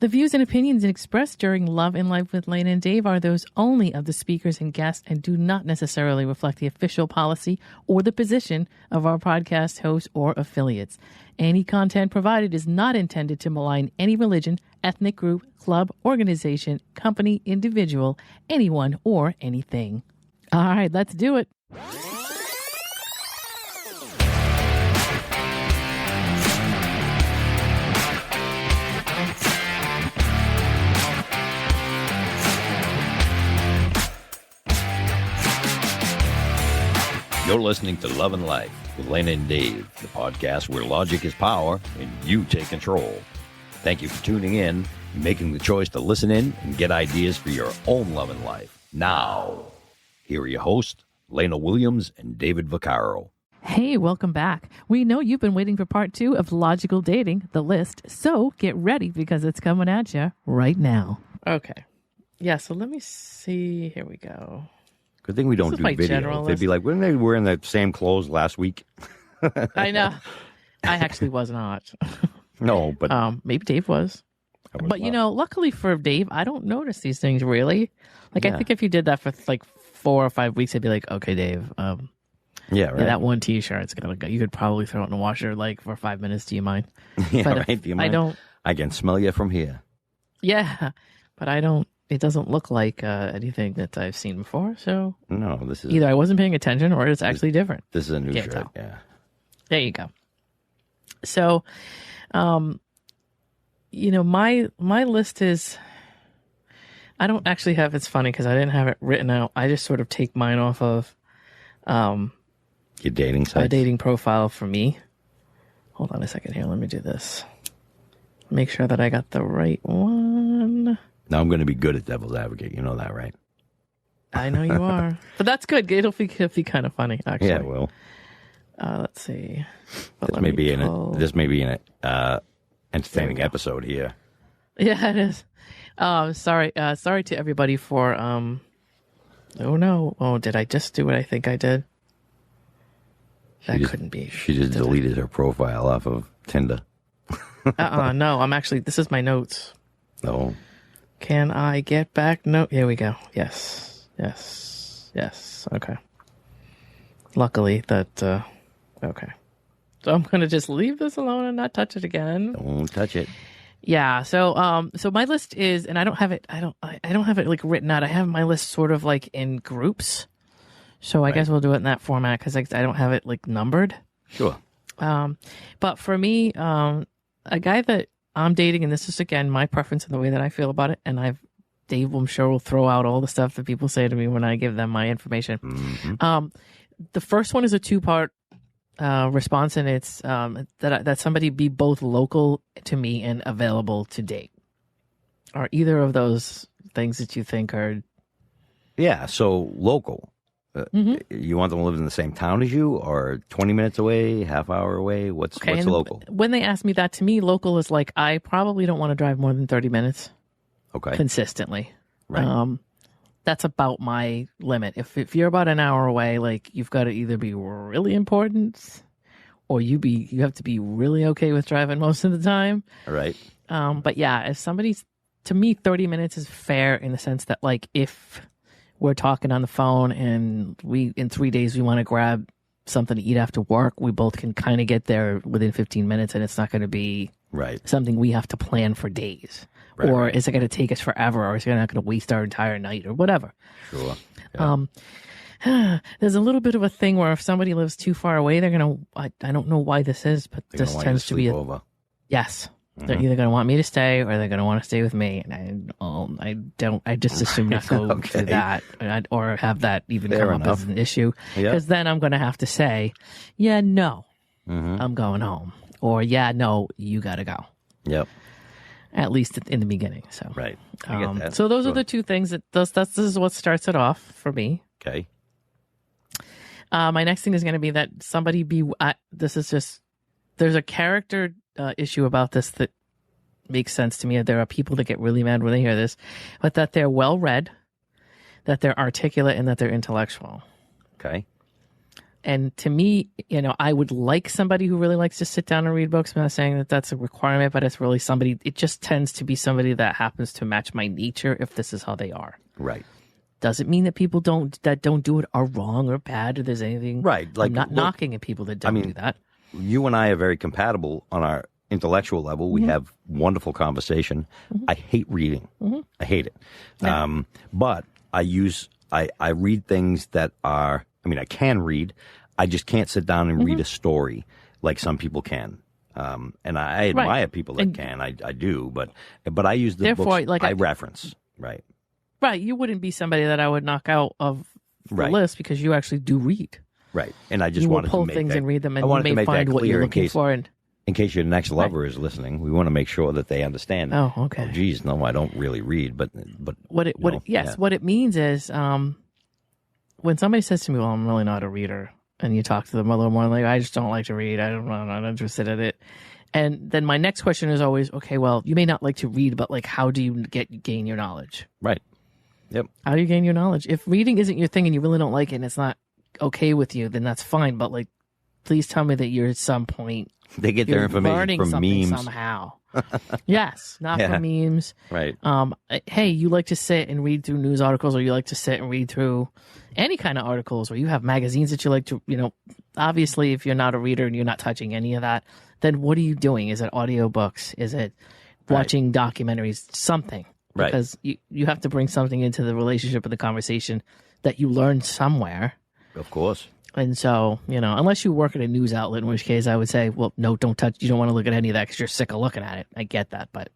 The views and opinions expressed during Love and Life with Lana and Dave are those only of the speakers and guests and do not necessarily reflect the official policy or the position of our podcast hosts or affiliates. Any content provided is not intended to malign any religion, ethnic group, club, organization, company, individual, anyone, or anything. All right, let's do it. You're listening to Love and Life with Lana and Dave, the podcast where logic is power and you take control. Thank you for tuning in and making the choice to listen in and get ideas for your own love and life. Now, here are your hosts, Lana Williams and David Vaccaro. Hey, welcome back. We know you've been waiting for part 2 of Logical Dating, The List, so get ready because it's coming at you right now. Okay. Yeah, so let me see. Here we go. Good thing we don't do video. They'd be like, weren't they wearing the same clothes last week? I know. I actually was not. No, but... maybe Dave was. But, you know, luckily for Dave, I don't notice these things really. Like, I think if you did that for like 4 or 5 weeks, I'd be like, okay, Dave. Yeah, right. Yeah, that one T-shirt's going to go. You could probably throw it in the washer like for 5 minutes. Do you mind? Yeah, but right. Do you mind? I can smell you from here. Yeah, but I don't. It doesn't look like anything that I've seen before, so... No, this is... Either I wasn't paying attention or it's actually different. This is a new shirt, yeah. There you go. So, you know, my list is... I don't actually have... It's funny because I didn't have it written out. I just sort of take mine off of... your dating site? A dating profile for me. Hold on a second here. Let me do this. Make sure that I got the right one... Now I'm going to be good at devil's advocate. You know that, right? I know you are. But that's good. It'll be kind of funny, actually. Yeah, it will. Let's see. This may be an entertaining episode here. Yeah, it is. Sorry to everybody for... Oh, no. Oh, did I just do what I think I did? Couldn't be. She just deleted her profile off of Tinder. No, I'm actually... This is my notes. No. Can I get back? No. Here we go. Yes. Okay. Luckily that, okay. So I'm going to just leave this alone and not touch it again. Don't touch it. Yeah. So, so my list is, and I don't have it like written out. I have my list sort of like in groups. So I guess we'll do it in that format because I don't have it like numbered. Sure. But for me, a guy that I'm dating, and this is, again, my preference and the way that I feel about it. And Dave, I'm sure, will throw out all the stuff that people say to me when I give them my information. Mm-hmm. The first one is a 2-part response, and it's that somebody be both local to me and available to date. Are either of those things that you think are... Yeah, so local. You want them to live in the same town as you, or 20 minutes away, half hour away? What's local? When they ask me that, to me, local is like, I probably don't want to drive more than 30 minutes. Okay. Consistently. Right. That's about my limit. If you're about an hour away, like, you've got to either be really important, or you have to be really okay with driving most of the time. All right. But yeah, if somebody's, to me, 30 minutes is fair in the sense that, like, if we're talking on the phone and in 3 days we want to grab something to eat after work, we both can kind of get there within 15 minutes, and it's not going to be something we have to plan for days. Or is it going to take us forever, or is it not going to waste our entire night, or whatever. Sure. Yeah. There's a little bit of a thing where if somebody lives too far away, they're going to, I don't know why this is, but this tends to be over. Yes. They're either going to want me to stay, or they're going to want to stay with me, and I just assume not go through that, or have that even come up as an issue, because then I'm going to have to say, yeah, no, I'm going home, or yeah, no, you got to go. Yep. At least in the beginning. So right. I get that. So those are the two things this is what starts it off for me. Okay. My next thing is going to be that somebody there's a character issue about this that makes sense to me. There are people that get really mad when they hear this, but that they're well read, that they're articulate, and that they're intellectual. Okay. And to me, I would like somebody who really likes to sit down and read books. I'm not saying that that's a requirement, but it's really somebody, it just tends to be somebody that happens to match my nature if this is how they are. Right. Doesn't mean that people that don't do it are wrong or bad or there's anything. Right. Like, I'm not knocking at people that don't do that. You and I are very compatible on our intellectual level. We have wonderful conversation. I hate reading. I hate it. Yeah. But I read things that are, I can read. I just can't sit down and read a story like some people can. And I admire people that can. I do, but I use the books I reference. Right. Right. You wouldn't be somebody that I would knock out of the list because you actually do read. Right. And I just wanted to pull things and read them, and you may find what you're looking for. And in case your next lover is listening, we want to make sure that they understand. Oh, okay. Oh, geez, no, I don't really read, but what it means is when somebody says to me, "Well, I'm really not a reader," and you talk to them a little more like, "I just don't like to read. I'm not interested in it." And then my next question is always, "Okay, well, you may not like to read, but like, how do you gain your knowledge?" Right. Yep. How do you gain your knowledge? If reading isn't your thing and you really don't like it, and it's not okay with you, then that's fine. But like, please tell me that you're at some point they get their information from memes somehow. Yes, not from memes. Right. Hey, you like to sit and read through news articles, or you like to sit and read through any kind of articles, or you have magazines that you like to, obviously if you're not a reader and you're not touching any of that, then what are you doing? Is it audiobooks? Is it watching documentaries? Something. Right. Because you have to bring something into the relationship of the conversation that you learned somewhere. Of course. And so, unless you work at a news outlet, in which case I would say, well, no, don't touch. You don't want to look at any of that because you're sick of looking at it. I get that. But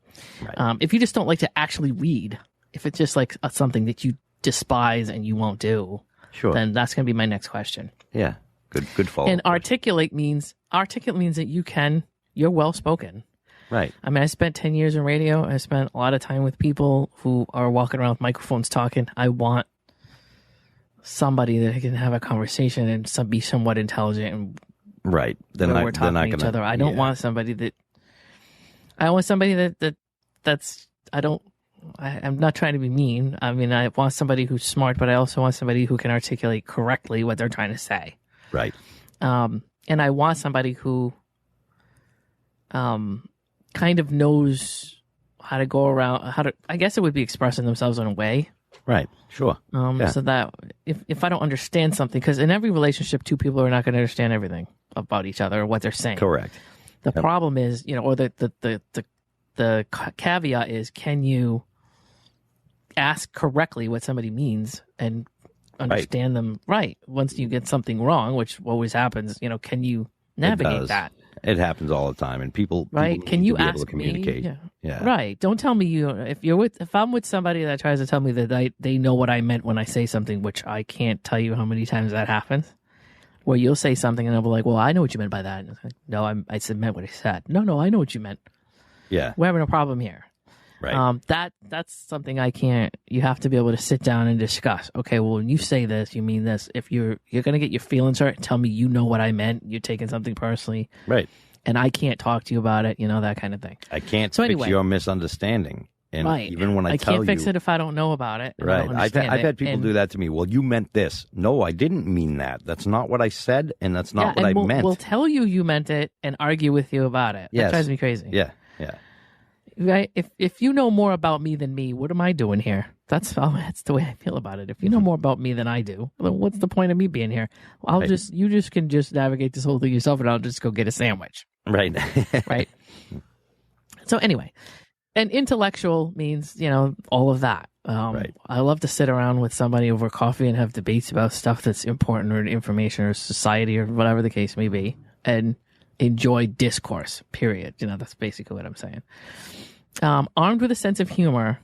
if you just don't like to actually read, if it's just like something that you despise and you won't do, then that's going to be my next question. Yeah. Good follow-up. And articulate means that you're well-spoken. Right. I spent 10 years in radio. I spent a lot of time with people who are walking around with microphones talking. I want somebody that can have a conversation and be somewhat intelligent. And right. We're talking to each other. I don't want somebody that. I want somebody I'm not trying to be mean. I want somebody who's smart, but I also want somebody who can articulate correctly what they're trying to say. Right. And I want somebody who kind of knows how to go around, I guess it would be expressing themselves in a way. Right. Sure. So that if I don't understand something, because in every relationship, two people are not going to understand everything about each other or what they're saying. Correct. The problem is, or the caveat is, can you ask correctly what somebody means and understand them right? Once you get something wrong, which always happens, can you navigate that? It happens all the time, and people can you ask able to communicate? Me? Yeah. Right. Don't tell me if I'm with somebody that tries to tell me that they know what I meant when I say something, which I can't tell you how many times that happens. Where you'll say something and I'll be like, "Well, I know what you meant by that." And it's like, "No, I meant what I said." No, I know what you meant. Yeah, we're having a problem here. Right. That's something I can't. You have to be able to sit down and discuss. Okay, well, when you say this, you mean this. If you're gonna get your feelings hurt, tell me you know what I meant. You're taking something personally, right? And I can't talk to you about it. That kind of thing. I can't fix your misunderstanding. And even when I tell you, I can't fix it if I don't know about it. Right. I've had people do that to me. Well, you meant this. No, I didn't mean that. That's not what I said, and that's not what I meant. We'll tell you meant it and argue with you about it. That drives me crazy. Yeah. Right? If you know more about me than me, what am I doing here? That's the way I feel about it. If you know more about me than I do, then what's the point of me being here? You can navigate this whole thing yourself, and I'll just go get a sandwich. Right. Right. So anyway, and intellectual means, all of that. Right. I love to sit around with somebody over coffee and have debates about stuff that's important or information or society or whatever the case may be, and enjoy discourse, period. That's basically what I'm saying. Armed with a sense of humor,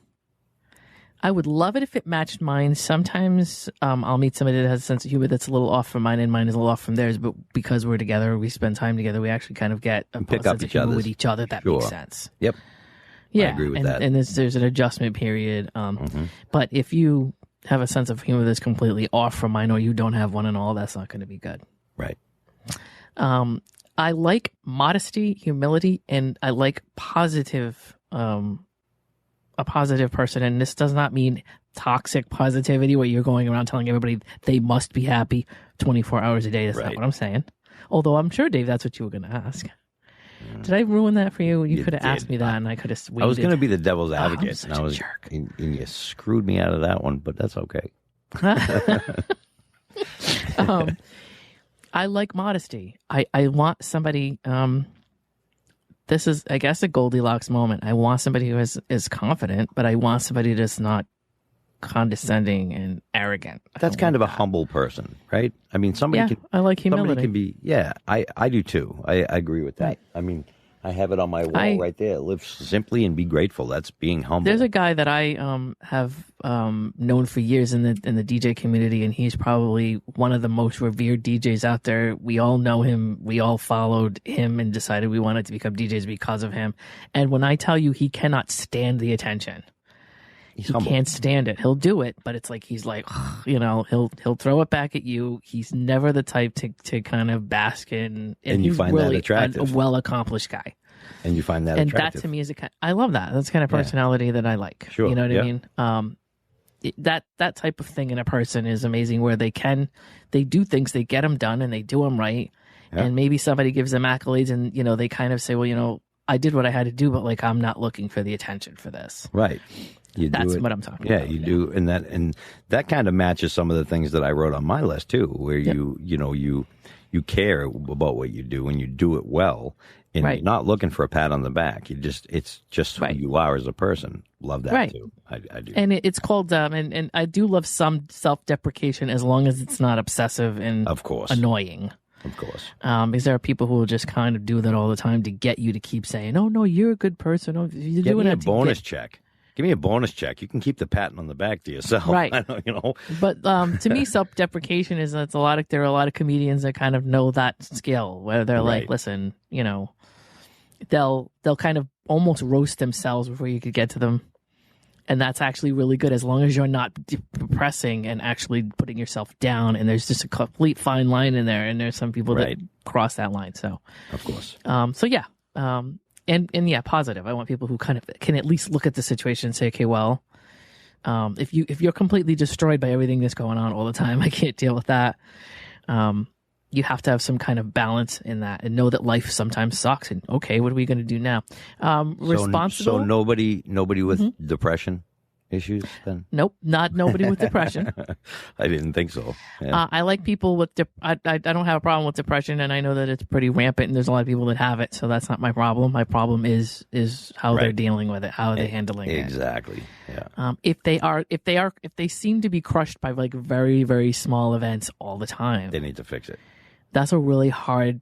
I would love it if it matched mine. Sometimes I'll meet somebody that has a sense of humor that's a little off from mine, and mine is a little off from theirs. But because we're together, we spend time together, we actually kind of get a pick up sense of humor with each other. That makes sense. Yep. Yeah, I agree with that. And there's an adjustment period. But if you have a sense of humor that's completely off from mine, or you don't have one at all, that's not going to be good. Right. I like modesty, humility, and I like positive a positive person, and this does not mean toxic positivity where you're going around telling everybody they must be happy 24 hours a day. That's not what I'm saying. Although I'm sure, Dave, that's what you were going to ask. Did I ruin that for you? You could have asked me that, and I could have waited. I was going to be the devil's advocate. I'm such a jerk. And you screwed me out of that one, but that's okay. I like modesty. I want somebody. This is, I guess, a Goldilocks moment. I want somebody who is confident, but I want somebody that's not condescending and arrogant. That's kind of a humble person, right? I mean, somebody can. I like humility. Somebody can be. Yeah, I do too. I agree with that. Right. I mean, I have it on my wall right there. Live simply and be grateful. That's being humble. There's a guy that I have known for years in the DJ community, and he's probably one of the most revered DJs out there. We all know him. We all followed him and decided we wanted to become DJs because of him. And when I tell you, he cannot stand the attention. He can't stand it. He'll do it, but it's like he's like, he'll throw it back at you. He's never the type to kind of bask in. And you he's find really that attractive. A well-accomplished guy. And you find that attractive. And that to me is I love that. That's the kind of personality that I like. Sure. You know what I mean? That type of thing in a person is amazing, where they do things, they get them done, and they do them right. Yeah. And maybe somebody gives them accolades, and they kind of say, well, I did what I had to do, but like I'm not looking for the attention for this. Right. That's what I'm talking about. Yeah, you do, and that kind of matches some of the things that I wrote on my list too, where you care about what you do and you do it well, and you're not looking for a pat on the back. It's just who you are as a person. Love that too. I do. And it's called and I do love some self-deprecation as long as it's not obsessive and of course annoying. Of course. Because there are people who will just kind of do that all the time to get you to keep saying, "Oh no, you're a good person." Oh, you're doing a bonus check. Give me a bonus check. You can keep the patting on the back to yourself. Right. But to me, self-deprecation is there are a lot of comedians that kind of know that skill, where they're like, listen, they'll kind of almost roast themselves before you could get to them. And that's actually really good, as long as you're not depressing and actually putting yourself down. And there's just a complete fine line in there. And there's some people that cross that line. So, of course. And yeah, positive. I want people who kind of can at least look at the situation and say, okay, well, if you're completely destroyed by everything that's going on all the time, I can't deal with that. You have to have some kind of balance in that and know that life sometimes sucks. And okay, what are we going to do now? Responsible. So nobody with depression issues then? Nope, not nobody with depression. I didn't think so. Yeah. I like people with I don't have a problem with depression, and I know that it's pretty rampant, and there's a lot of people that have it, so that's not my problem. My problem is how they're dealing with it, how are they handling it. Exactly. Yeah. If they seem to be crushed by like very, very small events all the time, they need to fix it. That's a really hard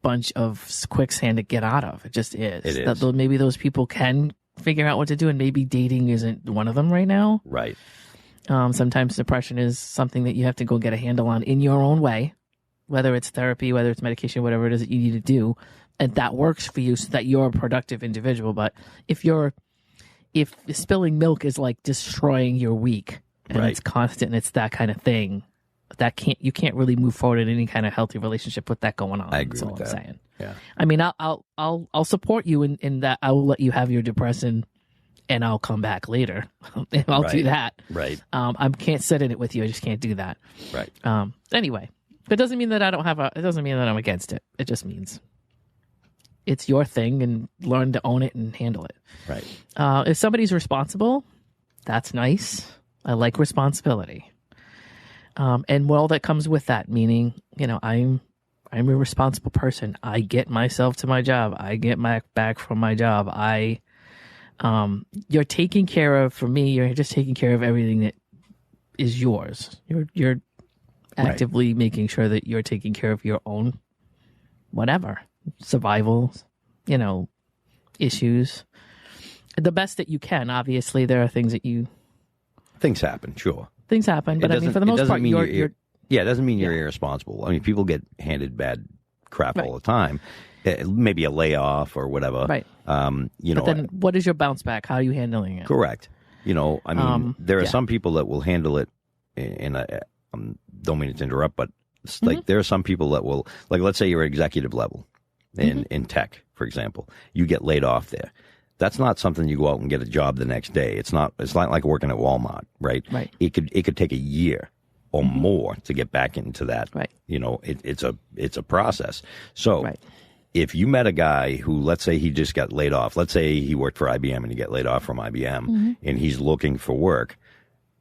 bunch of quicksand to get out of. It just is. It is. Maybe those people can figure out what to do, and maybe dating isn't one of them right now. Right. Sometimes depression is something that you have to go get a handle on in your own way, whether it's therapy, whether it's medication, whatever it is that you need to do, and that works for you so that you're a productive individual. But if spilling milk is like destroying your week, and it's constant and it's that kind of thing, you can't really move forward in any kind of healthy relationship with that going on. I agree That's all with I'm that. saying. Yeah. I mean, I'll support you in that. I will let you have your depression, and I'll come back later. I'll do that. Right. I can't sit in it with you. I just can't do that. Right. Anyway, it doesn't mean that it doesn't mean that I'm against it. It just means it's your thing, and learn to own it and handle it. Right. If somebody's responsible, that's nice. I like responsibility. And all that comes with that, meaning, I'm a responsible person. I get myself to my job. I get back from my job. You're taking care of, for me, you're just taking care of everything that is yours. You're actively making sure that you're taking care of your own, whatever, survival, issues. The best that you can. Obviously, there are things Things happen, sure. Things happen, but I mean, for the most part, you're it doesn't mean you're irresponsible. I mean, people get handed bad crap all the time. Maybe a layoff or whatever. Right. But then what is your bounce back? How are you handling it? Correct. I mean, there are some people that will handle it don't mean to interrupt, but it's like there are some people that will, like, let's say you're executive level in tech, for example. You get laid off there. That's not something you go out and get a job the next day. It's not like working at Walmart, right? Right. It could take a year or more to get back into that. Right. It's a process. So Right. if you met a guy who, let's say he just got laid off, let's say he worked for IBM and he got laid off from IBM and he's looking for work,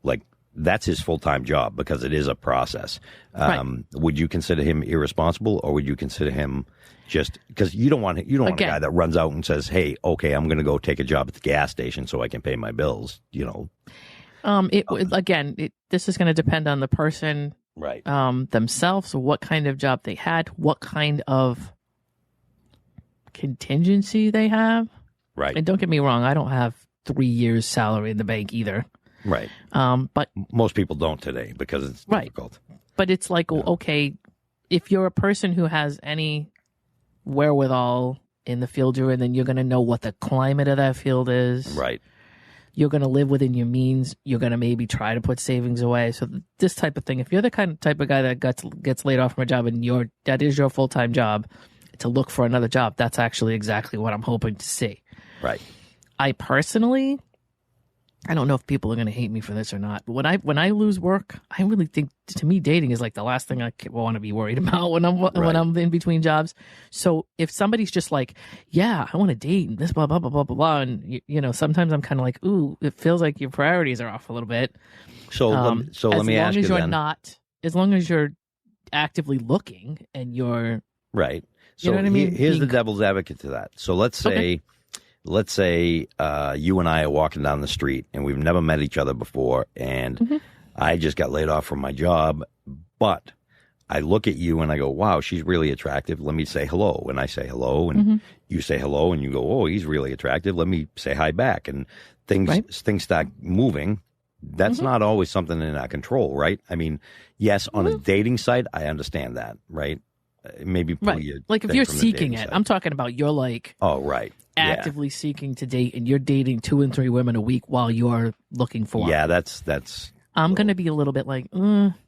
like that's his full-time job because it is a process. Would you consider him irresponsible, or would you consider him just because you don't want a guy that runs out and says, "Hey, okay, I'm going to go take a job at the gas station so I can pay my bills." This is going to depend on the person, right? Themselves, what kind of job they had, what kind of contingency they have, right? And don't get me wrong, I don't have 3 years' salary in the bank either. Right. But most people don't today because it's difficult. But it's like, okay, if you're a person who has any wherewithal in the field you're in, then you're going to know what the climate of that field is. Right. You're going to live within your means. You're going to maybe try to put savings away. So this type of thing, if you're the type of guy that gets laid off from a job and that is your full-time job, to look for another job, that's actually exactly what I'm hoping to see. Right. I personally, I don't know if people are going to hate me for this or not, but when I lose work, I really think, to me, dating is like the last thing I want to be worried about when I'm in between jobs. So if somebody's just like, yeah, I want to date and this blah blah blah blah blah blah, and sometimes I'm kind of like, ooh, it feels like your priorities are off a little bit. So let me ask you then. As long as you're actively looking and you're right. So you know what I mean? Here's the devil's advocate to that. So let's say you and I are walking down the street and we've never met each other before, and I just got laid off from my job, but I look at you and I go, wow, she's really attractive. Let me say hello. And I say hello, and you say hello, and you go, oh, he's really attractive. Let me say hi back. And things start moving. That's not always something in our control, right? I mean, yes, on a dating site, I understand that, right? Maybe like if you're seeking it, I'm talking about you're like actively seeking to date, and you're dating 2 and 3 women a week while you're looking for. Yeah, that's. I'm going to be a little bit like,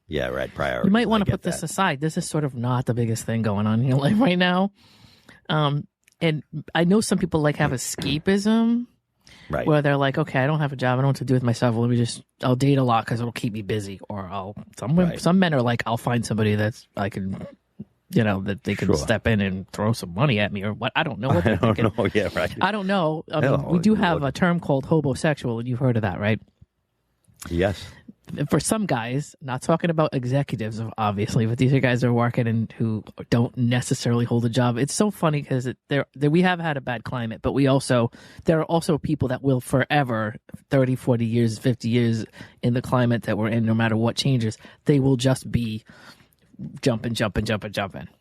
yeah, right. Priority. You might want to put this aside. This is sort of not the biggest thing going on in your life right now. And I know some people have escapism, right? Where they're like, okay, I don't have a job, I don't know what to do with myself. I'll date a lot because it'll keep me busy, or some men are like, I'll find somebody that's I can. That they can step in and throw some money at me or what. I don't know what they're thinking. Know. Yeah, right. I don't know. I mean, we do have a term called hobosexual, and you've heard of that, right? Yes. For some guys, not talking about executives, obviously, but these are guys that are working and who don't necessarily hold a job. It's so funny because we have had a bad climate, but there are also people that will forever, 30, 40 years, 50 years in the climate that we're in, no matter what changes, they will just be jumping.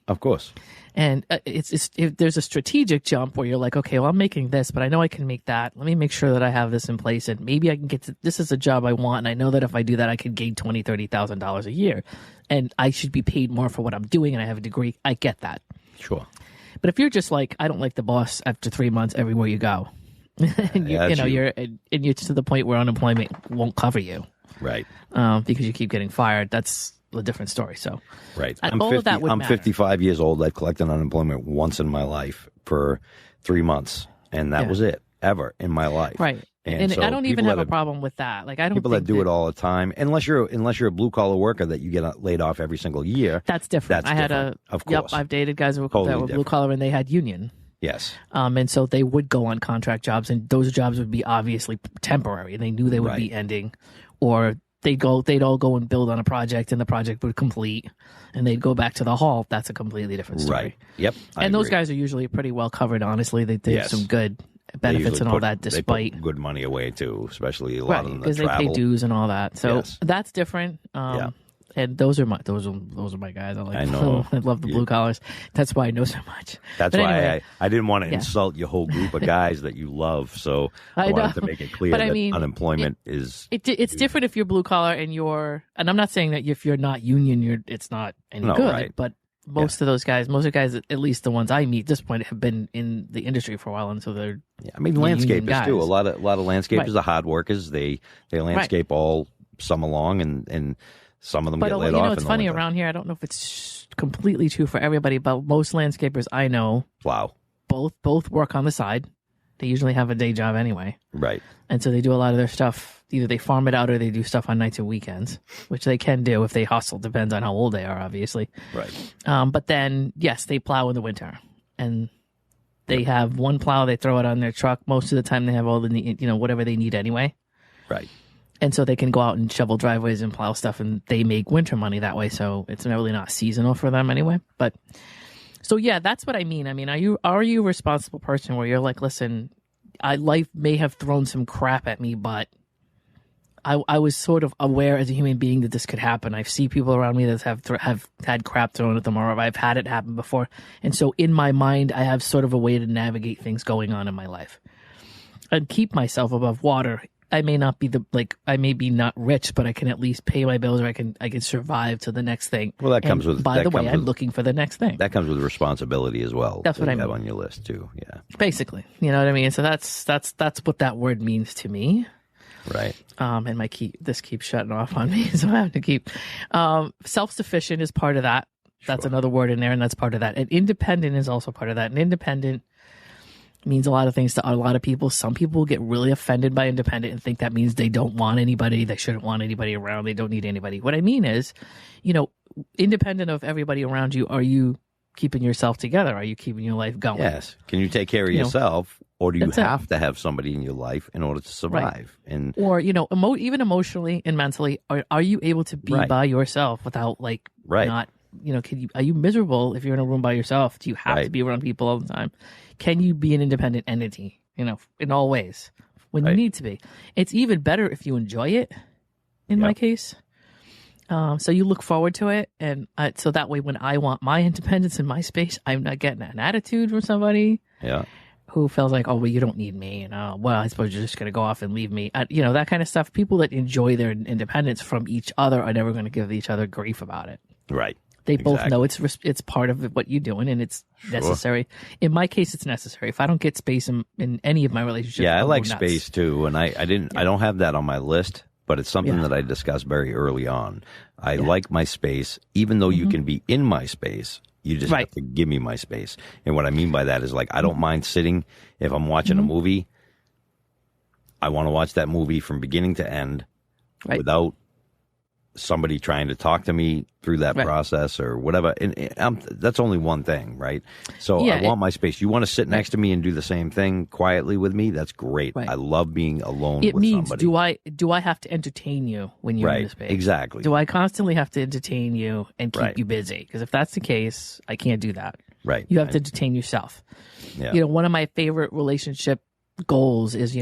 Of course. And if there's a strategic jump where you're like, okay, well, I'm making this, but I know I can make that. Let me make sure that I have this in place, and maybe I can this is a job I want, and I know that if I do that, I can gain $20,000, $30,000 a year, and I should be paid more for what I'm doing, and I have a degree. I get that. Sure. But if you're just like, I don't like the boss after 3 months everywhere you go, and you're to the point where unemployment won't cover you, right? Because you keep getting fired. That's a different story. So, right. I'm 55 years old. I collected unemployment once in my life for 3 months, and that was it ever in my life. Right. And so I don't even have a problem with that. Like, I don't people that do it all the time, unless you're a blue collar worker that you get laid off every single year. That's different. Of course. Yep, I've dated guys that were blue collar and they had union. Yes. And so they would go on contract jobs, and those jobs would be obviously temporary, and they knew they would be ending, or they'd all go and build on a project, and the project would complete, and they'd go back to the hall. That's a completely different story. Right. Yep. And those guys are usually pretty well covered, honestly. They have some good benefits and all that, despite they put good money away too, especially a lot of them because they pay dues and all that. So that's different. And those are my guys. I know. I love the blue collars. That's why I know so much. That's why I didn't want to insult your whole group of guys that you love. So I wanted to make it clear that unemployment is. It's different if you're blue collar and I'm not saying that if you're not union, it's not any good. Right. But most of those guys, at least the ones I meet at this point, have been in the industry for a while, and so they're. Yeah, I mean, landscapers too. A lot of landscapers are hard workers. They landscape all summer long, and some of them get laid off. It's funny around here. I don't know if it's completely true for everybody, but most landscapers I know, both work on the side. They usually have a day job anyway. Right. And so they do a lot of their stuff. Either they farm it out or they do stuff on nights and weekends, which they can do if they hustle. Depends on how old they are, obviously. Right. But then, yes, they plow in the winter. And they have one plow. They throw it on their truck. Most of the time they have all the, whatever they need anyway. Right. And so they can go out and shovel driveways and plow stuff, and they make winter money that way. So it's really not seasonal for them anyway. But so yeah, that's what I mean. I mean, are you a responsible person where you're like, listen, life may have thrown some crap at me, but I was sort of aware as a human being that this could happen. I see people around me that have had crap thrown at them, or I've had it happen before. And so in my mind, I have sort of a way to navigate things going on in my life and keep myself above water. I may not be I may be not rich, but I can at least pay my bills, or I can survive to the next thing. Well, that comes with. By the way, I'm looking for the next thing. That comes with responsibility as well. That's what I mean. Have on your list too. Yeah. Basically, you know what I mean. So that's what that word means to me. Right. And this keeps shutting off on me, so I have to keep. Self-sufficient is part of that. That's another word in there, and that's part of that. And independent is also part of that. And independent means a lot of things to a lot of people. Some people get really offended by independent and think that means they don't want anybody. They shouldn't want anybody around. They don't need anybody. What I mean is, independent of everybody around you, are you keeping yourself together? Are you keeping your life going? Yes. Can you take care of yourself, or do you have to have somebody in your life in order to survive? Right. Or, even emotionally and mentally, are you able to be by yourself without not, are you miserable if you're in a room by yourself? Do you have to be around people all the time? Can you be an independent entity, in all ways when you need to be? It's even better if you enjoy it, in my case. So you look forward to it. And so that way, when I want my independence in my space, I'm not getting an attitude from somebody who feels like, oh, well, you don't need me. Well, I suppose you're just going to go off and leave me. That kind of stuff. People that enjoy their independence from each other are never going to give each other grief about it. Right. They both know it's part of what you're doing, and it's necessary. In my case, it's necessary. If I don't get space in any of my relationships, I like space too, and I don't have that on my list, but it's something that I discussed very early on. I like my space, even though you can be in my space. You just have to give me my space. And what I mean by that is, I don't mind sitting if I'm watching a movie. I want to watch that movie from beginning to end without somebody trying to talk to me through that process or whatever. And that's only one thing, right? So I want my space. You want to sit next to me and do the same thing quietly with me? That's great. Right. I love being alone with somebody. Do I have to entertain you when you're in the space? Exactly. Do I constantly have to entertain you and keep you busy? Because if that's the case, I can't do that. Right. You have to entertain yourself. Yeah. One of my favorite relationship goals is,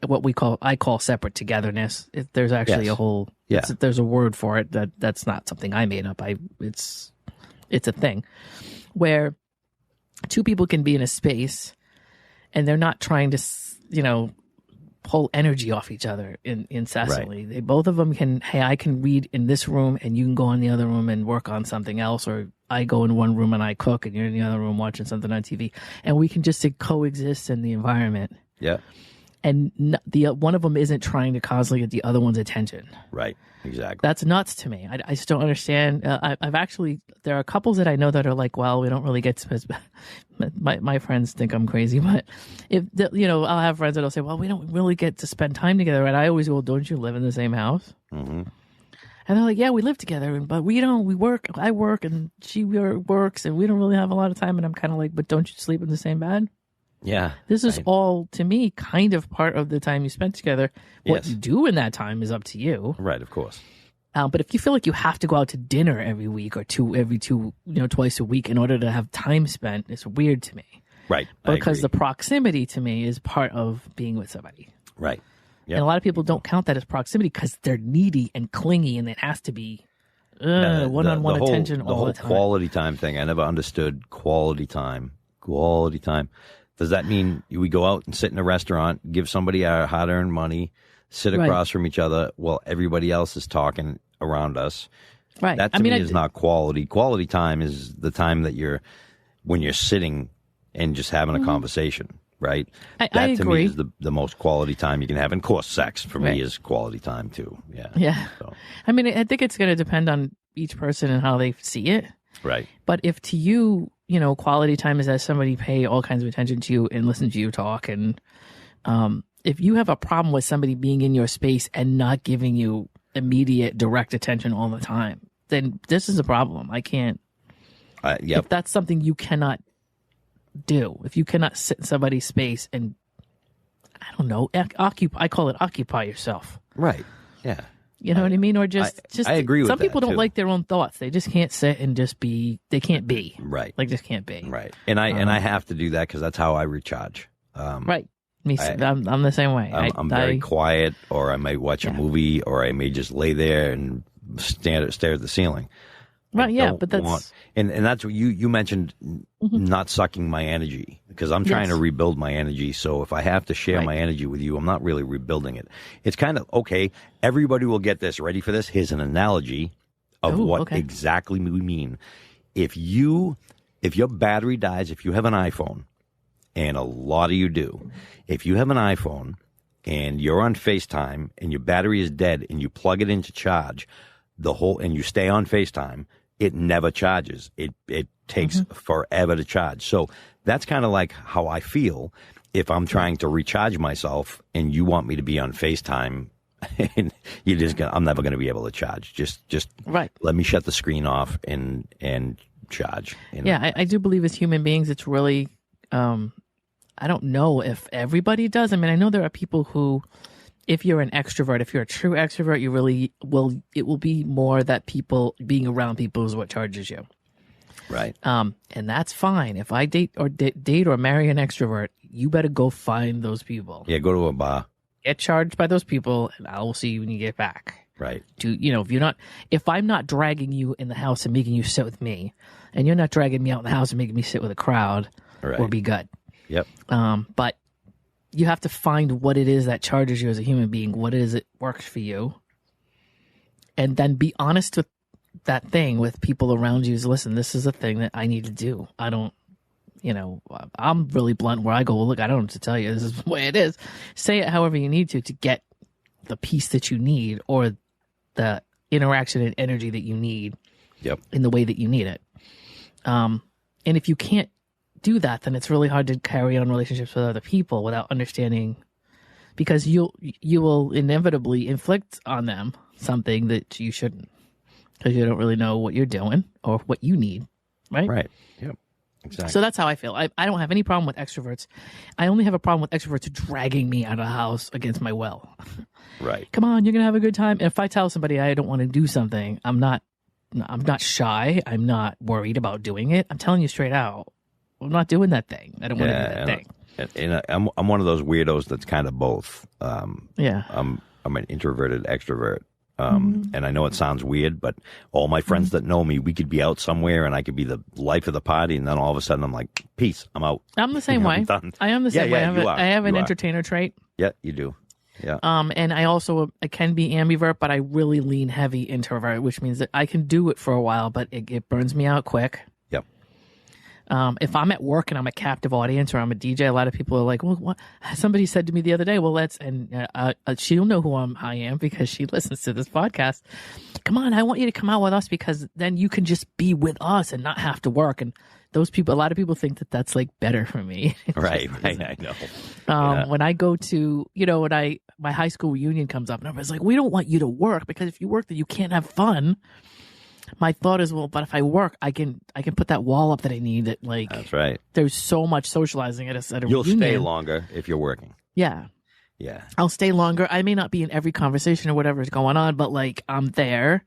what I call separate togetherness. There's actually a whole, there's a word for it that's not something I made up. It's a thing where two people can be in a space and they're not trying to, pull energy off each other incessantly. Right. They, both of them can, hey, I can read in this room and you can go in the other room and work on something else, or I go in one room and I cook and you're in the other room watching something on TV, and we can just coexist in the environment. Yeah. And one of them isn't trying to constantly get the other one's attention. Right. Exactly. That's nuts to me. I just don't understand. There are couples that I know that are like, well, we don't really get to, my friends think I'm crazy, but I'll have friends that'll say, well, we don't really get to spend time together. And I always go, don't you live in the same house? Mm-hmm. And they're like, yeah, we live together, but we don't, I work and she works and we don't really have a lot of time. And I'm kind of like, but don't you sleep in the same bed? Yeah. This is all, to me, kind of part of the time you spend together. What you do in that time is up to you. Right, of course. But if you feel like you have to go out to dinner every week or twice a week in order to have time spent, it's weird to me. Right. Because the proximity to me is part of being with somebody. Right. Yep. And a lot of people don't count that as proximity because they're needy and clingy, and it has to be one-on-one attention all the time. The whole quality time thing, I never understood quality time. Quality time. Does that mean we go out and sit in a restaurant, give somebody our hard-earned money, sit across from each other while everybody else is talking around us? Right. That to me is not quality. Quality time is the time that when you're sitting and just having a conversation, right? That I to agree. me is the most quality time you can have. And of course, sex for me is quality time too. Yeah. Yeah. So. I think it's going to depend on each person and how they see it. Right. But if to you, quality time is as somebody pay all kinds of attention to you and listen to you talk. And if you have a problem with somebody being in your space and not giving you immediate direct attention all the time, then this is a problem. I can't. If that's something you cannot do, if you cannot sit in somebody's space and, I don't know, I call it occupy yourself. Right. Yeah. You know what I mean? Or just I agree with some that, people don't too. like their own thoughts. They just can't sit and just be. They can't be. Right. Like, just can't be. Right. And I have to do that because that's how I recharge. Right. Me, I'm the same way. I'm very quiet, or I may watch a movie, or I may just lay there and stare at the ceiling. Right. Yeah. But that's and that's what you mentioned, not sucking my energy, because I'm trying to rebuild my energy. So if I have to share my energy with you, I'm not really rebuilding it. It's kind of okay. Everybody will get this. Ready for this? Here's an analogy of what exactly we mean. If your battery dies, if you have an iPhone, and a lot of you do, if you have an iPhone and you're on FaceTime and your battery is dead and you plug it into charge, and you stay on FaceTime, it never charges. It takes forever to charge. So that's kind of like how I feel if I'm trying to recharge myself and you want me to be on FaceTime, and I'm never going to be able to charge. Just let me shut the screen off and charge. Yeah, I do believe as human beings, it's really, I don't know if everybody does. I mean, I know there are people who, if you're an extrovert, if you're a true extrovert, it will be more that being around people is what charges you. Right. And that's fine. If I date or marry an extrovert, you better go find those people. Yeah, go to a bar. Get charged by those people, and I will see you when you get back. Right. If I'm not dragging you in the house and making you sit with me, and you're not dragging me out in the house and making me sit with a crowd, we'll be good. Yep. But you have to find what it is that charges you as a human being, what it is that works for you, and then be honest with that thing with people around you. Is, listen, this is a thing that I need to do. I don't, I'm really blunt where I go, well, look, I don't know what to tell you. This is the way it is. Say it however you need to get the peace that you need, or the interaction and energy that you need in the way that you need it. And if you can't do that, then it's really hard to carry on relationships with other people without understanding, because you will inevitably inflict on them something that you shouldn't, because you don't really know what you're doing or what you need. Right. Yep. Exactly. So that's how I feel. I don't have any problem with extroverts. I only have a problem with extroverts dragging me out of the house against my will. Right. Come on, you're going to have a good time. And if I tell somebody I don't want to do something, I'm not shy. I'm not worried about doing it. I'm telling you straight out, I'm not doing that thing. I don't want to do that thing. And I'm one of those weirdos that's kind of both. I'm an introverted extrovert. And I know it sounds weird, but all my friends that know me, we could be out somewhere and I could be the life of the party, and then all of a sudden I'm like, peace, I'm out. I'm the same way. I am the same way. I have an entertainer trait. Yeah, you do. Yeah. And I can be ambivert, but I really lean heavy introvert, which means that I can do it for a while, but it burns me out quick. Yep. If I'm at work and I'm a captive audience or I'm a DJ, a lot of people are like, well, what? Somebody said to me the other day, well, she'll know who I am because she listens to this podcast. Come on, I want you to come out with us, because then you can just be with us and not have to work. And those people, a lot of people think that that's like better for me. Right. I know. When I go to, my high school reunion comes up and everybody's like, we don't want you to work, because if you work, then you can't have fun. My thought is, well, but if I work, I can put that wall up that I need. That that's right. There's so much socializing at a You'll reunion. stay longer if you're working. Yeah. Yeah. I'll stay longer. I may not be in every conversation or whatever is going on, but I'm there.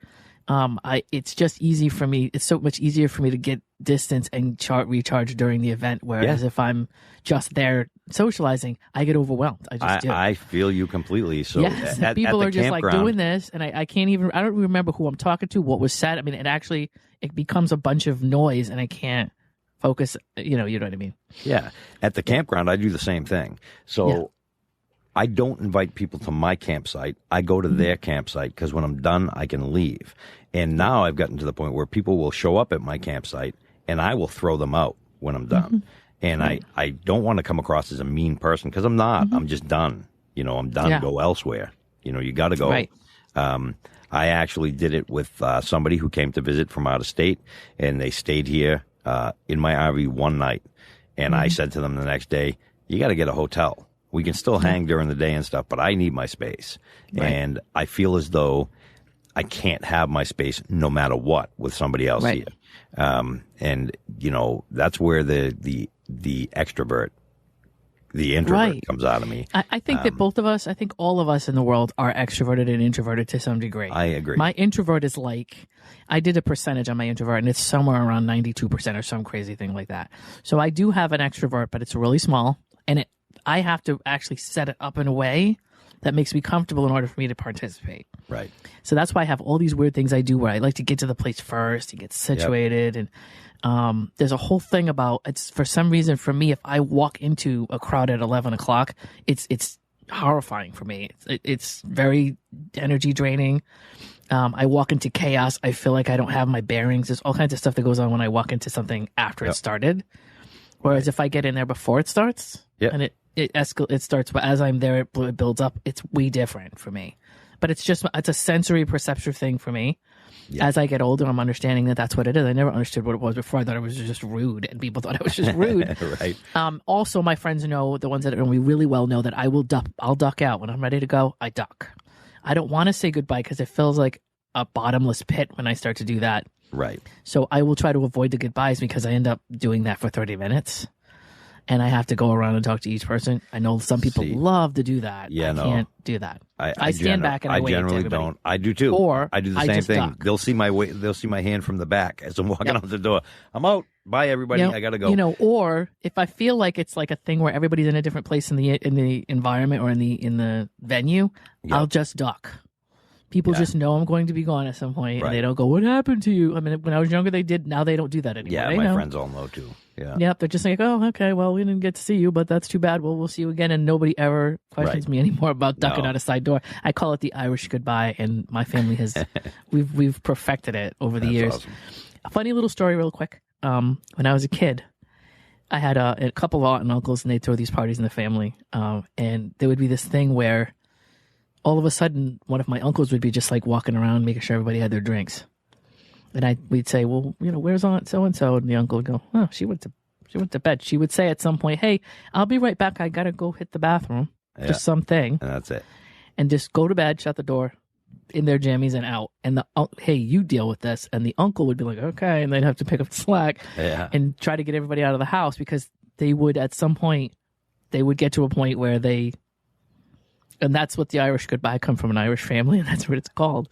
It's just easy for me. It's so much easier for me to get distance and recharge during the event. Whereas if I'm just there socializing, I get overwhelmed. I feel you completely. So yes, people are just like doing this, and I don't remember who I'm talking to, what was said. I mean, it becomes a bunch of noise, and I can't focus. You know what I mean? Yeah. At the campground, I do the same thing. So I don't invite people to my campsite. I go to their campsite, because when I'm done, I can leave. And now I've gotten to the point where people will show up at my campsite, and I will throw them out when I'm done. And I don't want to come across as a mean person, because I'm not. I'm just done. I'm done. Yeah. Go elsewhere. You got to go. Right. I actually did it with somebody who came to visit from out of state, and they stayed here in my RV one night, and I said to them the next day, you got to get a hotel. We can still hang during the day and stuff, but I need my space. Right. And I feel as though I can't have my space no matter what with somebody else here. And, you know, that's where the extrovert, the introvert comes out of me. I think that both of us, I think all of us in the world are extroverted and introverted to some degree. I agree. My introvert is like, I did a percentage on my introvert, and it's somewhere around 92% or some crazy thing like that. So I do have an extrovert, but it's really small, and I have to actually set it up in a way that makes me comfortable in order for me to participate. Right. So that's why I have all these weird things I do where I like to get to the place first and get situated. And there's a whole thing about, it's for some reason for me, if I walk into a crowd at 11 o'clock, it's horrifying for me. It's very energy draining. I walk into chaos. I feel like I don't have my bearings. There's all kinds of stuff that goes on when I walk into something after it started. Whereas if I get in there before it starts and it starts, but as I'm there, it builds up. It's way different for me. But it's a sensory perceptive thing for me. Yeah. As I get older, I'm understanding that that's what it is. I never understood what it was before. I thought it was just rude, and people thought it was just rude. Right. Also, my friends know, the ones that know me really well know that I'll duck out. When I'm ready to go, I duck. I don't want to say goodbye because it feels like a bottomless pit when I start to do that. Right. So I will try to avoid the goodbyes because I end up doing that for 30 minutes. And I have to go around and talk to each person. I know some people love to do that. Yeah, I can't do that. I stand back and I wait. I generally don't. I do too. Or I do the same thing. Duck. They'll see my hand from the back as I'm walking out the door. I'm out. Bye, everybody. I gotta go. You know, or if I feel like it's like a thing where everybody's in a different place in the environment or in the venue, I'll just duck. People just know I'm going to be gone at some point, and they don't go, "What happened to you?" I mean, when I was younger, they did. Now they don't do that anymore. Yeah, they my know. friends all know too. Yeah. Yep, they're just like, "Oh, okay. Well, we didn't get to see you, but that's too bad. Well, we'll see you again." And nobody ever questions me anymore about ducking out a side door. I call it the Irish goodbye, and my family has we've perfected it over the years. Awesome. A funny little story, real quick. When I was a kid, I had a couple of aunt and uncles, and they'd throw these parties in the family, and there would be this thing where all of a sudden, one of my uncles would be just like walking around, making sure everybody had their drinks. And we'd say, well, you know, where's Aunt so-and-so? And the uncle would go, oh, she went to bed. She would say at some point, hey, I'll be right back. I got to go hit the bathroom. Just something. And that's it. And just go to bed, shut the door, in their jammies and out. And hey, you deal with this. And the uncle would be like, okay. And they'd have to pick up the slack and try to get everybody out of the house because they would, at some point, they would get to a point where and that's what the Irish goodbye come from, an Irish family, and that's what it's called.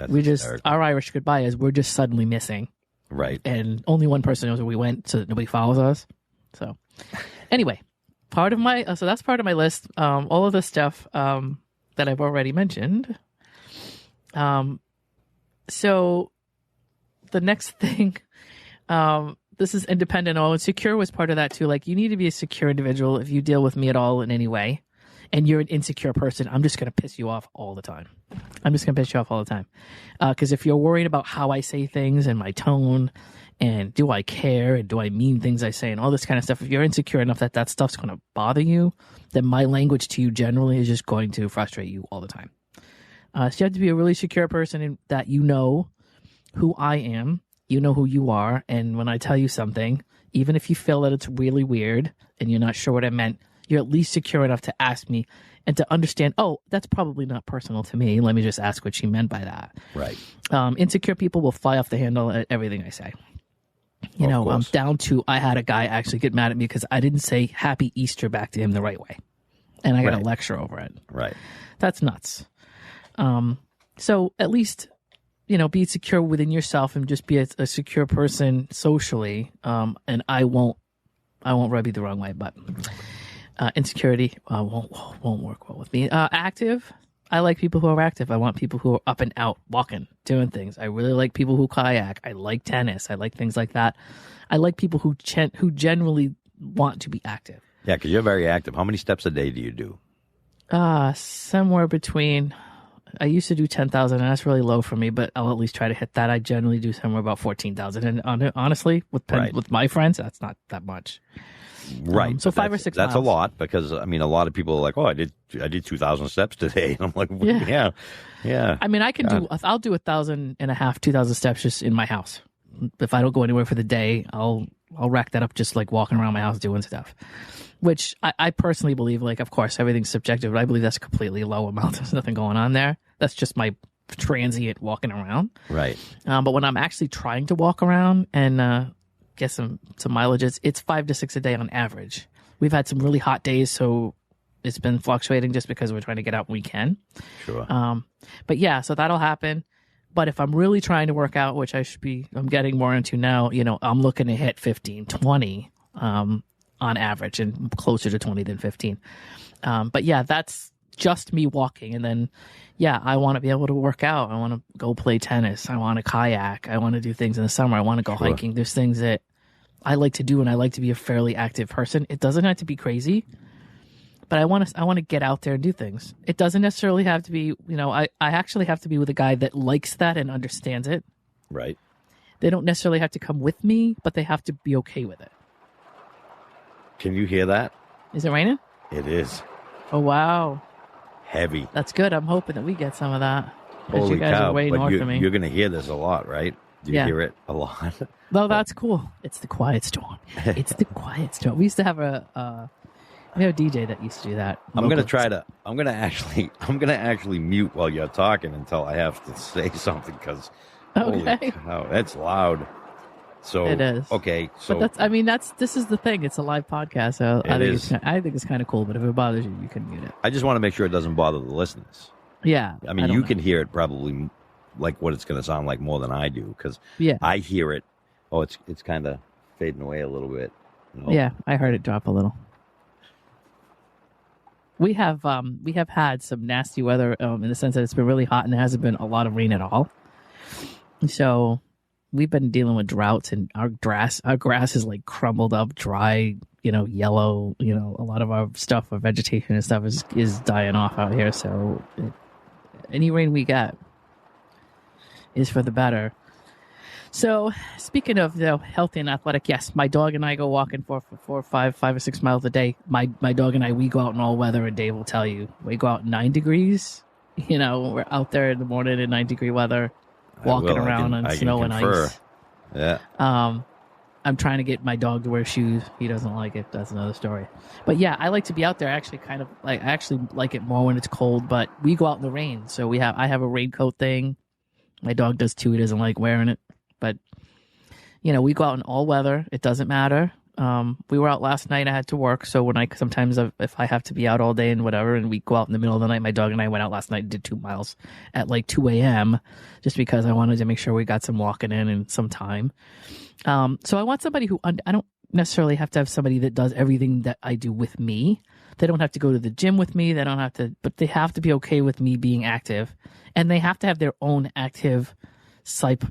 Our Irish goodbye is we're just suddenly missing. Right. And only one person knows where we went, so that nobody follows us. So anyway, so that's part of my list. All of the stuff that I've already mentioned. So the next thing, this is independent. And secure was part of that too. Like, you need to be a secure individual. If you deal with me at all in any way, and you're an insecure person, I'm just going to piss you off all the time. Because if you're worried about how I say things and my tone and do I care and do I mean things I say and all this kind of stuff, if you're insecure enough that stuff's going to bother you, then my language to you generally is just going to frustrate you all the time. So you have to be a really secure person in that you know who I am, you know who you are, and when I tell you something, even if you feel that it's really weird and you're not sure what I meant, you're at least secure enough to ask me and to understand, oh, that's probably not personal to me. Let me just ask what she meant by that. Right. Insecure people will fly off the handle at everything I say. You know, I'm down to, I had a guy actually get mad at me because I didn't say Happy Easter back to him the right way. And I got a lecture over it. Right. That's nuts. So at least, you know, be secure within yourself and just be a secure person socially. And I won't rub you the wrong way, but insecurity won't work well with me. Active. I like people who are active. I want people who are up and out, walking, doing things. I really like people who kayak. I like tennis. I like things like that. I like people who generally want to be active. Yeah, because you're very active. How many steps a day do you do? Somewhere between. I used to do 10,000, and that's really low for me, but I'll at least try to hit that. I generally do somewhere about 14,000, and honestly, with my friends, that's not that much. Right. So 5 or 6 miles. That's a lot because, I mean, a lot of people are like, oh, I did 2,000 steps today. And I'm like, yeah. I mean, I'll do 1,500, 2,000 steps just in my house. if I don't go anywhere for the day, I'll rack that up just like walking around my house doing stuff. Which I personally believe, like, of course, everything's subjective, but I believe that's a completely low amount. There's nothing going on there. That's just my transient walking around. Right. But when I'm actually trying to walk around and get some mileage, it's 5 to 6 a day on average. We've had some really hot days, so it's been fluctuating just because we're trying to get out when we can. Sure. But yeah, so that'll happen. But if I'm really trying to work out, which I'm getting more into now, I'm looking to hit 15, 20 on average, and closer to 20 than 15. But yeah, that's just me walking. And then, yeah, I want to be able to work out. I want to go play tennis. I want to kayak. I want to do things in the summer. I want to go hiking. There's things that I like to do, and I like to be a fairly active person. It doesn't have to be crazy, but I want to get out there and do things. It doesn't necessarily have to be, I actually have to be with a guy that likes that and understands it. Right. They don't necessarily have to come with me, but they have to be okay with it. Can you hear that? Is it raining? It is. Oh, wow. Heavy. That's good. I'm hoping that we get some of that. Holy you guys cow. are way north of me. You're going to hear this a lot, right? Do you hear it a lot? No, that's cool. It's the quiet storm. It's the quiet storm. We used to have a DJ that used to do that. I'm going to actually mute while you're talking until I have to say something, because holy cow, that's loud. So it is. Okay. So but this is the thing. It's a live podcast. So I think it's kind of cool, but if it bothers you, you can mute it. I just want to make sure it doesn't bother the listeners. Yeah. I mean, you can hear it probably like what it's going to sound like more than I do, because I hear it. Oh, it's kind of fading away a little bit. Yeah, I heard it drop a little. We have had some nasty weather in the sense that it's been really hot and there hasn't been a lot of rain at all. So we've been dealing with droughts, and our grass is like crumbled up, dry, yellow. A lot of our stuff, our vegetation and stuff is dying off out here. So any rain we get is for the better. So speaking of healthy and athletic, yes, my dog and I go walking for 5 or 6 miles a day. My dog and I, we go out in all weather, and Dave will tell you, we go out in 9 degrees. We're out there in the morning in 9-degree weather, walking around on snow and ice. Yeah. I'm trying to get my dog to wear shoes. He doesn't like it. That's another story. But yeah, I like to be out there. I actually like it more when it's cold, but we go out in the rain. So I have a raincoat thing. My dog does too. He doesn't like wearing it. But, we go out in all weather. It doesn't matter. We were out last night. I had to work. So sometimes if I have to be out all day and whatever, and we go out in the middle of the night, my dog and I went out last night and did 2 miles at like 2 a.m. just because I wanted to make sure we got some walking in and some time. So I want somebody who, I don't necessarily have to have somebody that does everything that I do with me. They don't have to go to the gym with me. They don't have to, but they have to be okay with me being active, and they have to have their own active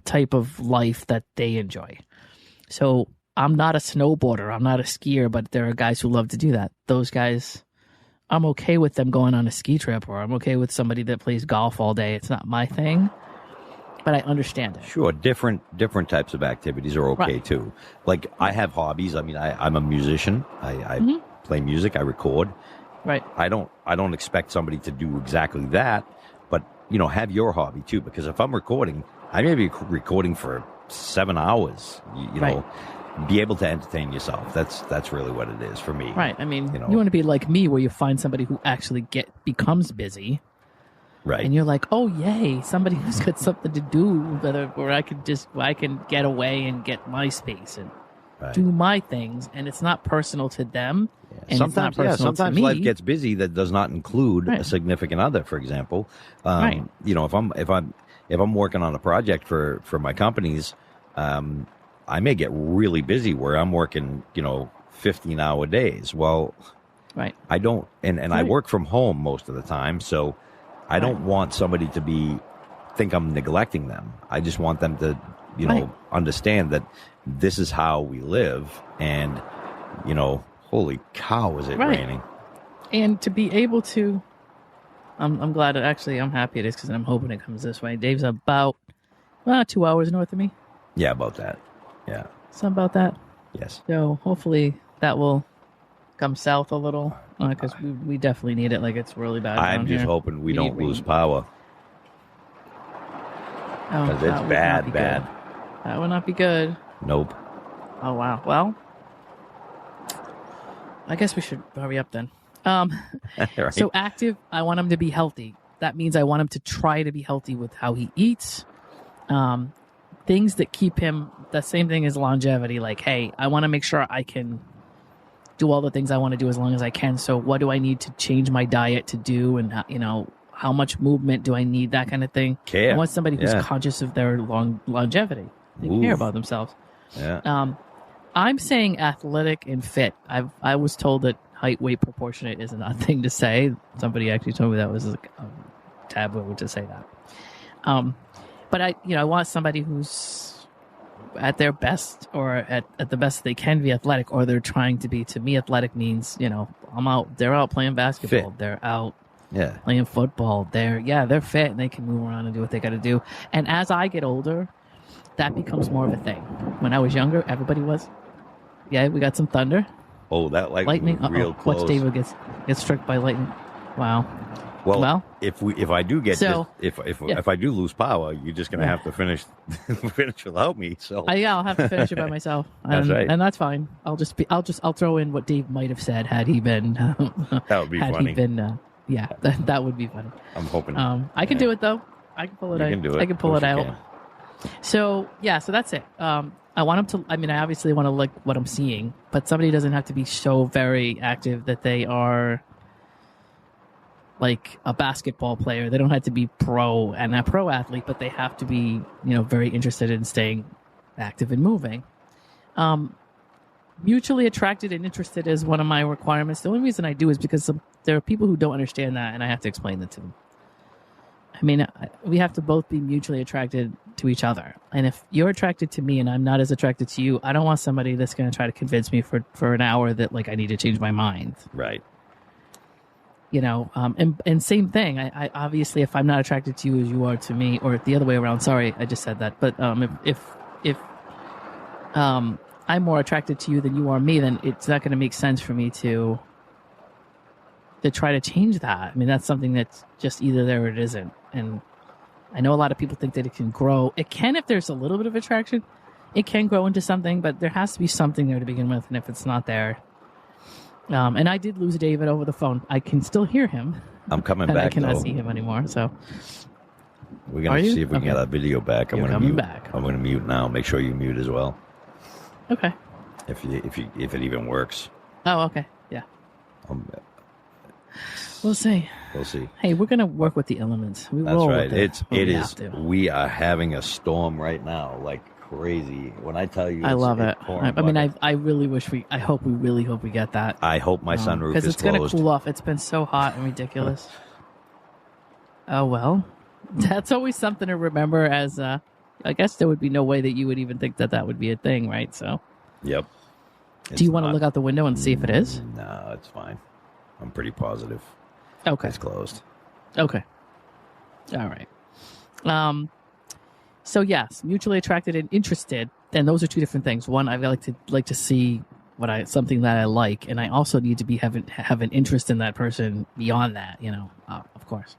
type of life that they enjoy. So I'm not a snowboarder. I'm not a skier, but there are guys who love to do that. Those guys, I'm okay with them going on a ski trip, or I'm okay with somebody that plays golf all day. It's not my thing, but I understand it. Sure. Different types of activities are okay too. Like I have hobbies. I mean, I'm a musician. I play music. I record. Right. I don't expect somebody to do exactly that, but have your hobby too, because if I'm recording, I may be recording for 7 hours, you know, be able to entertain yourself. That's really what it is for me. Right. I mean, you want to be like me, where you find somebody who actually becomes busy. Right. And you're like, oh, yay, somebody who's got something to do, where I can get away and get my space and do my things. And it's not personal to them. Yeah. And sometimes, it's not personal sometimes to me. life gets busy that does not include a significant other, for example. If I'm working on a project for my companies, I may get really busy where I'm working, 15-hour days. Well, I don't, and I work from home most of the time, so I don't want somebody to think I'm neglecting them. I just want them to, understand that this is how we live, and, holy cow, is it raining? And to be able to, I'm glad I'm happy it is, because I'm hoping it comes this way. Dave's about 2 hours north of me. Yeah, about that. Yeah. Something about that. Yes. So hopefully that will come south a little, because we definitely need it. Like, it's really bad. I'm just hoping we don't lose power. Because it's bad. That would not be good. Nope. Oh, wow. Well, I guess we should hurry up then. Right. So active, I want him to be healthy. That means I want him to try to be healthy with how he eats. Things that keep him, the same thing as longevity. Like, hey, I want to make sure I can do all the things I want to do as long as I can. So what do I need to change my diet to do? And, how much movement do I need? That kind of thing. Care. I want somebody who's conscious of their longevity. They care about themselves. Yeah. I'm saying athletic and fit. I was told that height weight proportionate is not a thing to say. Somebody actually told me that was like a taboo to say that. But I want somebody who's at their best or at the best they can be athletic, or they're trying to be. To me, athletic means, they're out playing basketball. Fit. They're out Yeah. playing football. They're fit and they can move around and do what they got to do. And as I get older, that becomes more of a thing. When I was younger, everybody was. Yeah, we got some thunder. Oh, that lightning. real close. Watch David gets struck by lightning. Wow. Well, if I do get so, if I do lose power, you're just gonna have to finish without me. So I'll have to finish it by myself. That's right, and that's fine. I'll throw in what Dave might have said had he been. That would be had funny. He been, that would be funny. I'm hoping. I can do it though. I can pull it out. You can do it. I can pull it out. Can. So that's it. I want him to. I mean, I obviously want to like what I'm seeing, but somebody doesn't have to be so very active that they are like a basketball player. They don't have to be pro and a pro athlete, but they have to be, very interested in staying active and moving. Mutually attracted and interested is one of my requirements. The only reason I do is because there are people who don't understand that, and I have to explain that to them. I mean, we have to both be mutually attracted to each other. And if you're attracted to me and I'm not as attracted to you, I don't want somebody that's going to try to convince me for an hour that like I need to change my mind. Right. And same thing. I obviously, if I'm not attracted to you as you are to me, or the other way around. Sorry, I just said that. But if I'm more attracted to you than you are me, then it's not going to make sense for me to try to change that. I mean, that's something that's just either there or it isn't. And I know a lot of people think that it can grow. It can if there's a little bit of attraction. It can grow into something, but there has to be something there to begin with. And if it's not there, and I did lose David over the phone. I can still hear him. I'm coming and back. I cannot see him anymore. So we're gonna see if we can get that video back. You're coming back. I'm gonna mute now. Make sure you mute as well. Okay. If it even works. Oh, okay. Yeah. We'll see. We'll see. Hey, we're gonna work with the elements. That's right. We are having a storm right now, like crazy. When I tell you, I love it. I really wish I really hope we get that. I hope my sunroof is closed. Because it's gonna cool off. It's been so hot and ridiculous. Oh well, that's always something to remember. As I guess there would be no way that you would even think that would be a thing, right? So. Yep. Do you want to look out the window and see if it is? No, it's fine. I'm pretty positive. Okay. It's closed. Okay. All right. So yes, mutually attracted and interested, and those are two different things. One, I like to see something that I like, and I also need to have an interest in that person beyond that. Of course.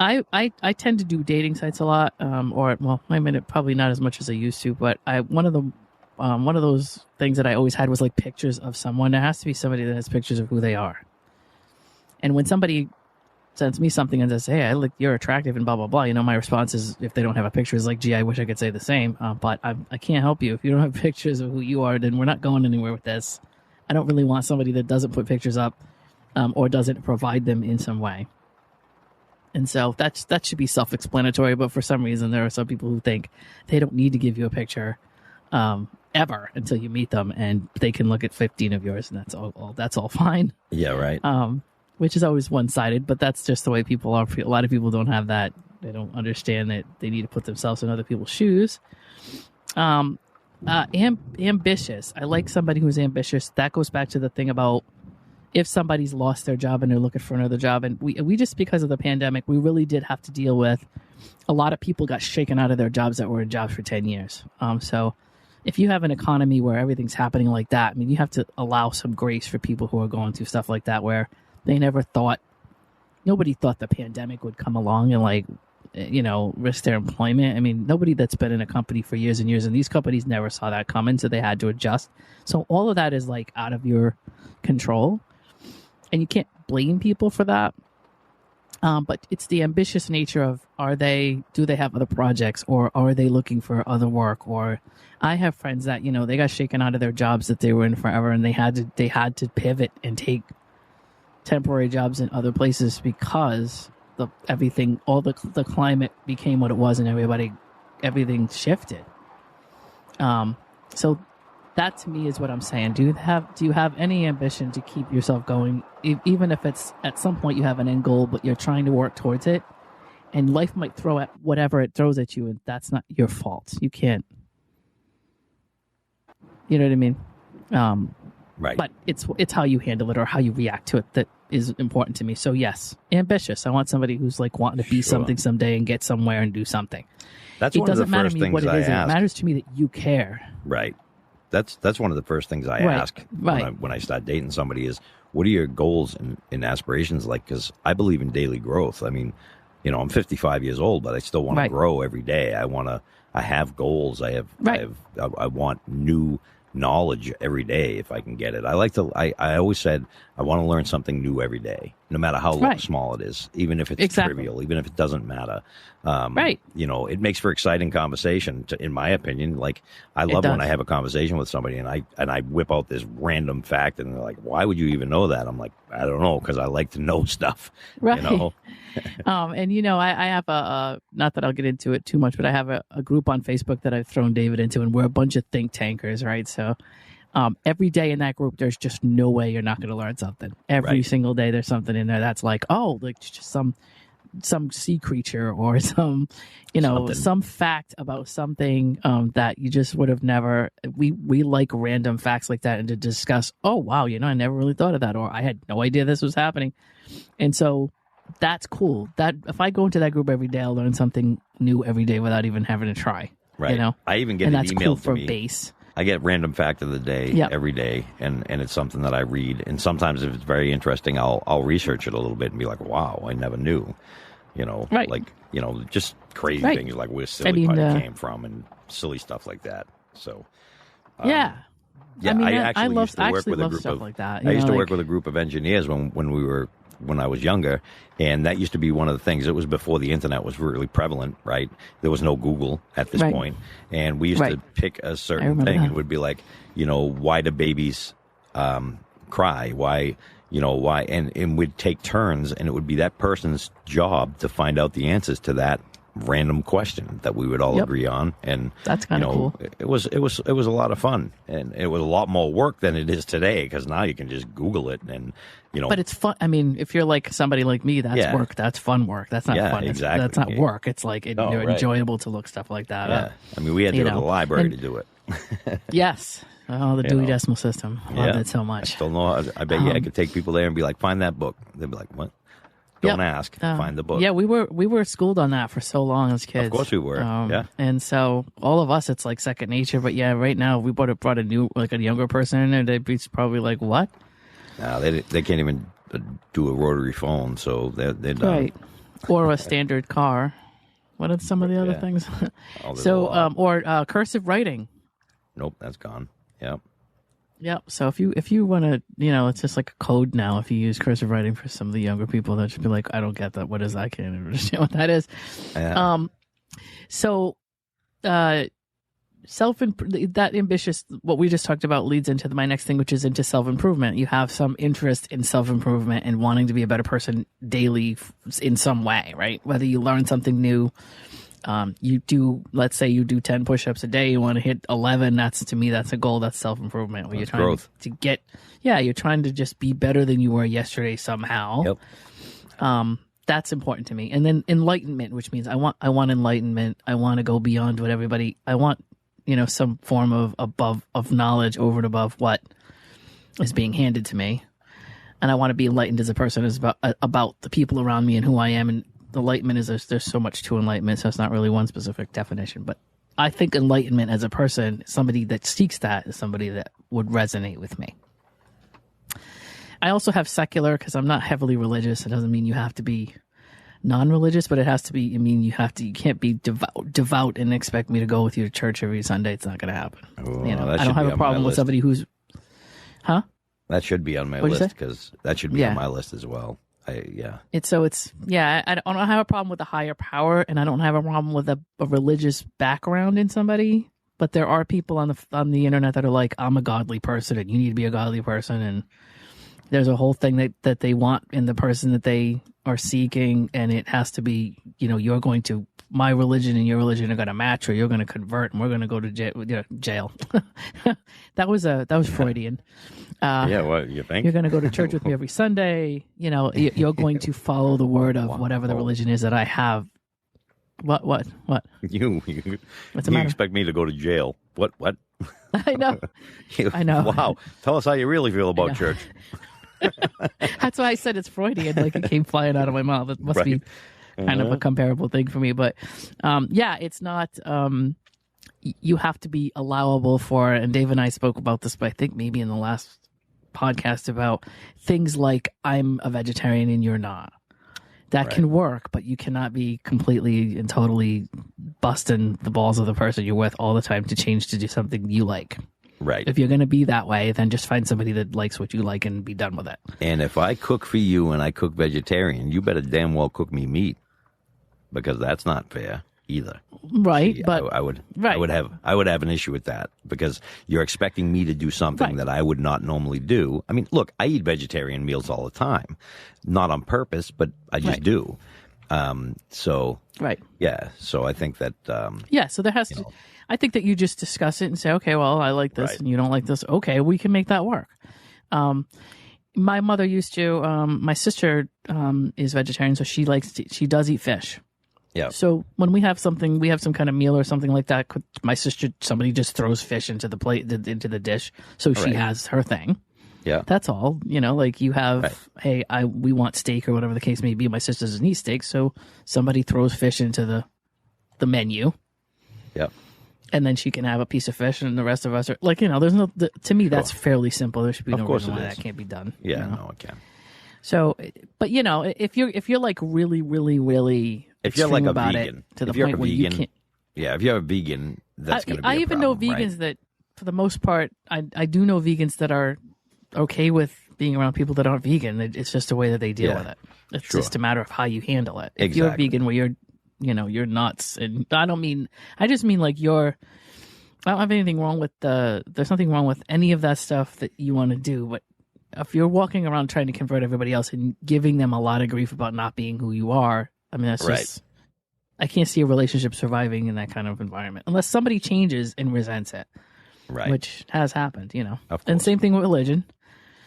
I tend to do dating sites a lot, probably not as much as I used to, but one of those things that I always had was like pictures of someone. There has to be somebody that has pictures of who they are. And when somebody sends me something and says, "Hey, you're attractive," and blah blah blah, my response is, if they don't have a picture, is like, "Gee, I wish I could say the same, but I can't help you. If you don't have pictures of who you are, then we're not going anywhere with this." I don't really want somebody that doesn't put pictures up, or doesn't provide them in some way. And so that should be self-explanatory, but for some reason there are some people who think they don't need to give you a picture ever until you meet them, and they can look at 15 of yours, and that's all fine. Yeah, right. Which is always one-sided, but that's just the way people are. A lot of people don't have that. They don't understand that they need to put themselves in other people's shoes. Ambitious. I like somebody who's ambitious. That goes back to the thing about if somebody's lost their job and they're looking for another job. And we just, because of the pandemic, we really did have to deal with a lot of people got shaken out of their jobs that were in jobs for 10 years. So if you have an economy where everything's happening like that, I mean, you have to allow some grace for people who are going through stuff like that, where nobody thought the pandemic would come along and like risk their employment. I mean, nobody that's been in a company for years and years, and these companies never saw that coming, so they had to adjust. So all of that is like out of your control, and you can't blame people for that. But it's the ambitious nature of, do they have other projects, or are they looking for other work? Or I have friends that, they got shaken out of their jobs that they were in forever, and they had to pivot and take temporary jobs in other places because the climate became what it was, and everything shifted. So that to me is what I'm saying. Do you have any ambition to keep yourself going, even if it's at some point you have an end goal, but you're trying to work towards it, and life might throw at whatever it throws at you, and that's not your fault. You can't. You know what I mean? Right. But it's how you handle it or how you react to it that is important to me. So yes, ambitious. I want somebody who's like wanting to be something someday and get somewhere and do something. That's one of the first things I ask. It matters to me that you care. Right. That's one of the first things I ask when I start dating somebody is, what are your goals and aspirations like? Because I believe in daily growth. I mean, I'm 55 years old, but I still want to grow every day. I have goals. I want new knowledge every day if I can get it. I always said I want to learn something new every day, no matter how small it is, even if it's trivial, even if it doesn't matter. It makes for exciting conversation, in my opinion. Like, I love when I have a conversation with somebody and I whip out this random fact and they're like, why would you even know that? I'm like, I don't know, because I like to know stuff. Right. I have not that I'll get into it too much, but I have a group on Facebook that I've thrown David into, and we're a bunch of think tankers, right? So every day in that group, there's just no way you're not going to learn something. Every single day there's something in there that's like, just some sea creature or some fact about something that you just would have never. We like random facts like that, and to discuss, oh wow, I never really thought of that, or I had no idea this was happening. And so that's cool. That if I go into that group every day, I'll learn something new every day without even having to try. Right. I even get an email cool to for me. Base. I get random fact of the day every day, and it's something that I read. And sometimes if it's very interesting, I'll research it a little bit and be like, wow, I never knew. Just crazy things like where silly putty came from and silly stuff like that. So, I actually used to work with a group of like that. I used to work with a group of engineers when I was younger, and that used to be one of the things. It was before the internet was really prevalent, right? There was no Google at this point, and we used to pick a certain thing, and it would be like, why do babies cry? Why? Why? And we'd take turns, and it would be that person's job to find out the answers to that random question that we would all agree on. And that's kind of cool. It was a lot of fun, and it was a lot more work than it is today, because now you can just Google it and But it's fun. I mean, if you're like somebody like me, that's work. That's fun work. That's not fun. Exactly. That's not work. It's like enjoyable to look stuff like that up. I mean, we had to go to the library to do it. Yes. Oh, the Dewey Decimal System. I love it so much. I still know. I bet I could take people there and be like, find that book. They'd be like, what? Don't ask. Find the book. Yeah, we were schooled on that for so long as kids. Of course we were. And so all of us, it's like second nature. But right now we brought a new, like a younger person in there. They'd be probably like, what? No, they can't even do a rotary phone, so they're done. Right. Or a standard car. What are some of the other things? Or cursive writing. Nope, that's gone. Yep. Yep. So if you want to, it's just like a code now. If you use cursive writing for some of the younger people, that should be like, I don't get that. What is that? I can't understand what that is. Yeah. That ambitious, what we just talked about leads into my next thing, which is into self-improvement. You have some interest in self-improvement and wanting to be a better person daily in some way, right? Whether you learn something new, let's say you do 10 push-ups a day, you want to hit 11. To me, that's a goal. That's self-improvement. Where that's you're trying growth. to get, you're trying to just be better than you were yesterday somehow. Yep. That's important to me. And then enlightenment, which means I want enlightenment. I want to go beyond what I want, some form of knowledge over and above what is being handed to me. And I want to be enlightened as a person, about the people around me and who I am. And enlightenment there's so much to enlightenment, so it's not really one specific definition. But I think enlightenment as a person, somebody that seeks that, is somebody that would resonate with me. I also have secular, because I'm not heavily religious. It doesn't mean you have to be non-religious, but it has to be. I mean, you can't be devout and expect me to go with you to church every Sunday. It's not going to happen. Oh, you know, I don't have a problem with somebody who's, huh? That should be on my What'd you list because that should be on my list as well. I don't have a problem with a higher power, and I don't have a problem with a religious background in somebody. But there are people on the internet that are like, I'm a godly person, and you need to be a godly person, and there's a whole thing that they want in the person that they are seeking, and it has to be, you know, my religion and your religion are going to match, or you're going to convert, and we're going to go to jail. that was Freudian. What you think? You're going to go to church with me every Sunday. You know, you're going to follow the word of whatever the religion is that I have. What? You expect me to go to jail? What? I know. I know. Wow. Tell us how you really feel about church. That's why I said it's Freudian. Like, it came flying out of my mouth. It must be kind of a comparable thing for me. But it's not. You have to be allowable for, and Dave and I spoke about this, but I think maybe in the last podcast, about things like I'm a vegetarian and you're not. That can work, but you cannot be completely and totally busting the balls of the person you're with all the time to change to do something you like. Right. If you're going to be that way, then just find somebody that likes what you like and be done with it. And if I cook for you and I cook vegetarian, you better damn well cook me meat, because that's not fair either. Right. See, but I would have an issue with that, because you're expecting me to do something that I would not normally do. I mean, look, I eat vegetarian meals all the time, not on purpose, but I just do. So I think that so there has to. I think that you just discuss it and say, okay, well, I like this and you don't like this. Okay, we can make that work. My mother used to. My sister is vegetarian, so she does eat fish. Yeah. So when we have some kind of meal or something like that, somebody just throws fish into the plate, into the dish, so she has her thing. Yeah. That's all. You know, like you have, hey, we want steak or whatever the case may be. My sister doesn't eat steak, so somebody throws fish into the menu. Yeah. And then she can have a piece of fish, and the rest of us are like, you know, there's to me, that's fairly simple. There should be no reason why that can't be done. Yeah, you know? no, it can. So, but you know, if you're like really, really, really, if you're like a about vegan, it, to the point where you can't. Yeah, if you're a vegan, that's going to be I even know vegans that, for the most part, I do know vegans that are okay with being around people that aren't vegan. It's just the way that they deal with it. It's just a matter of how you handle it. If you're a vegan where you're nuts, and I just mean like I don't have anything wrong with there's nothing wrong with any of that stuff that you want to do, but if you're walking around trying to convert everybody else and giving them a lot of grief about not being who you are, I mean, that's just, I can't see a relationship surviving in that kind of environment unless somebody changes and resents it, which has happened, you know. And same thing with religion.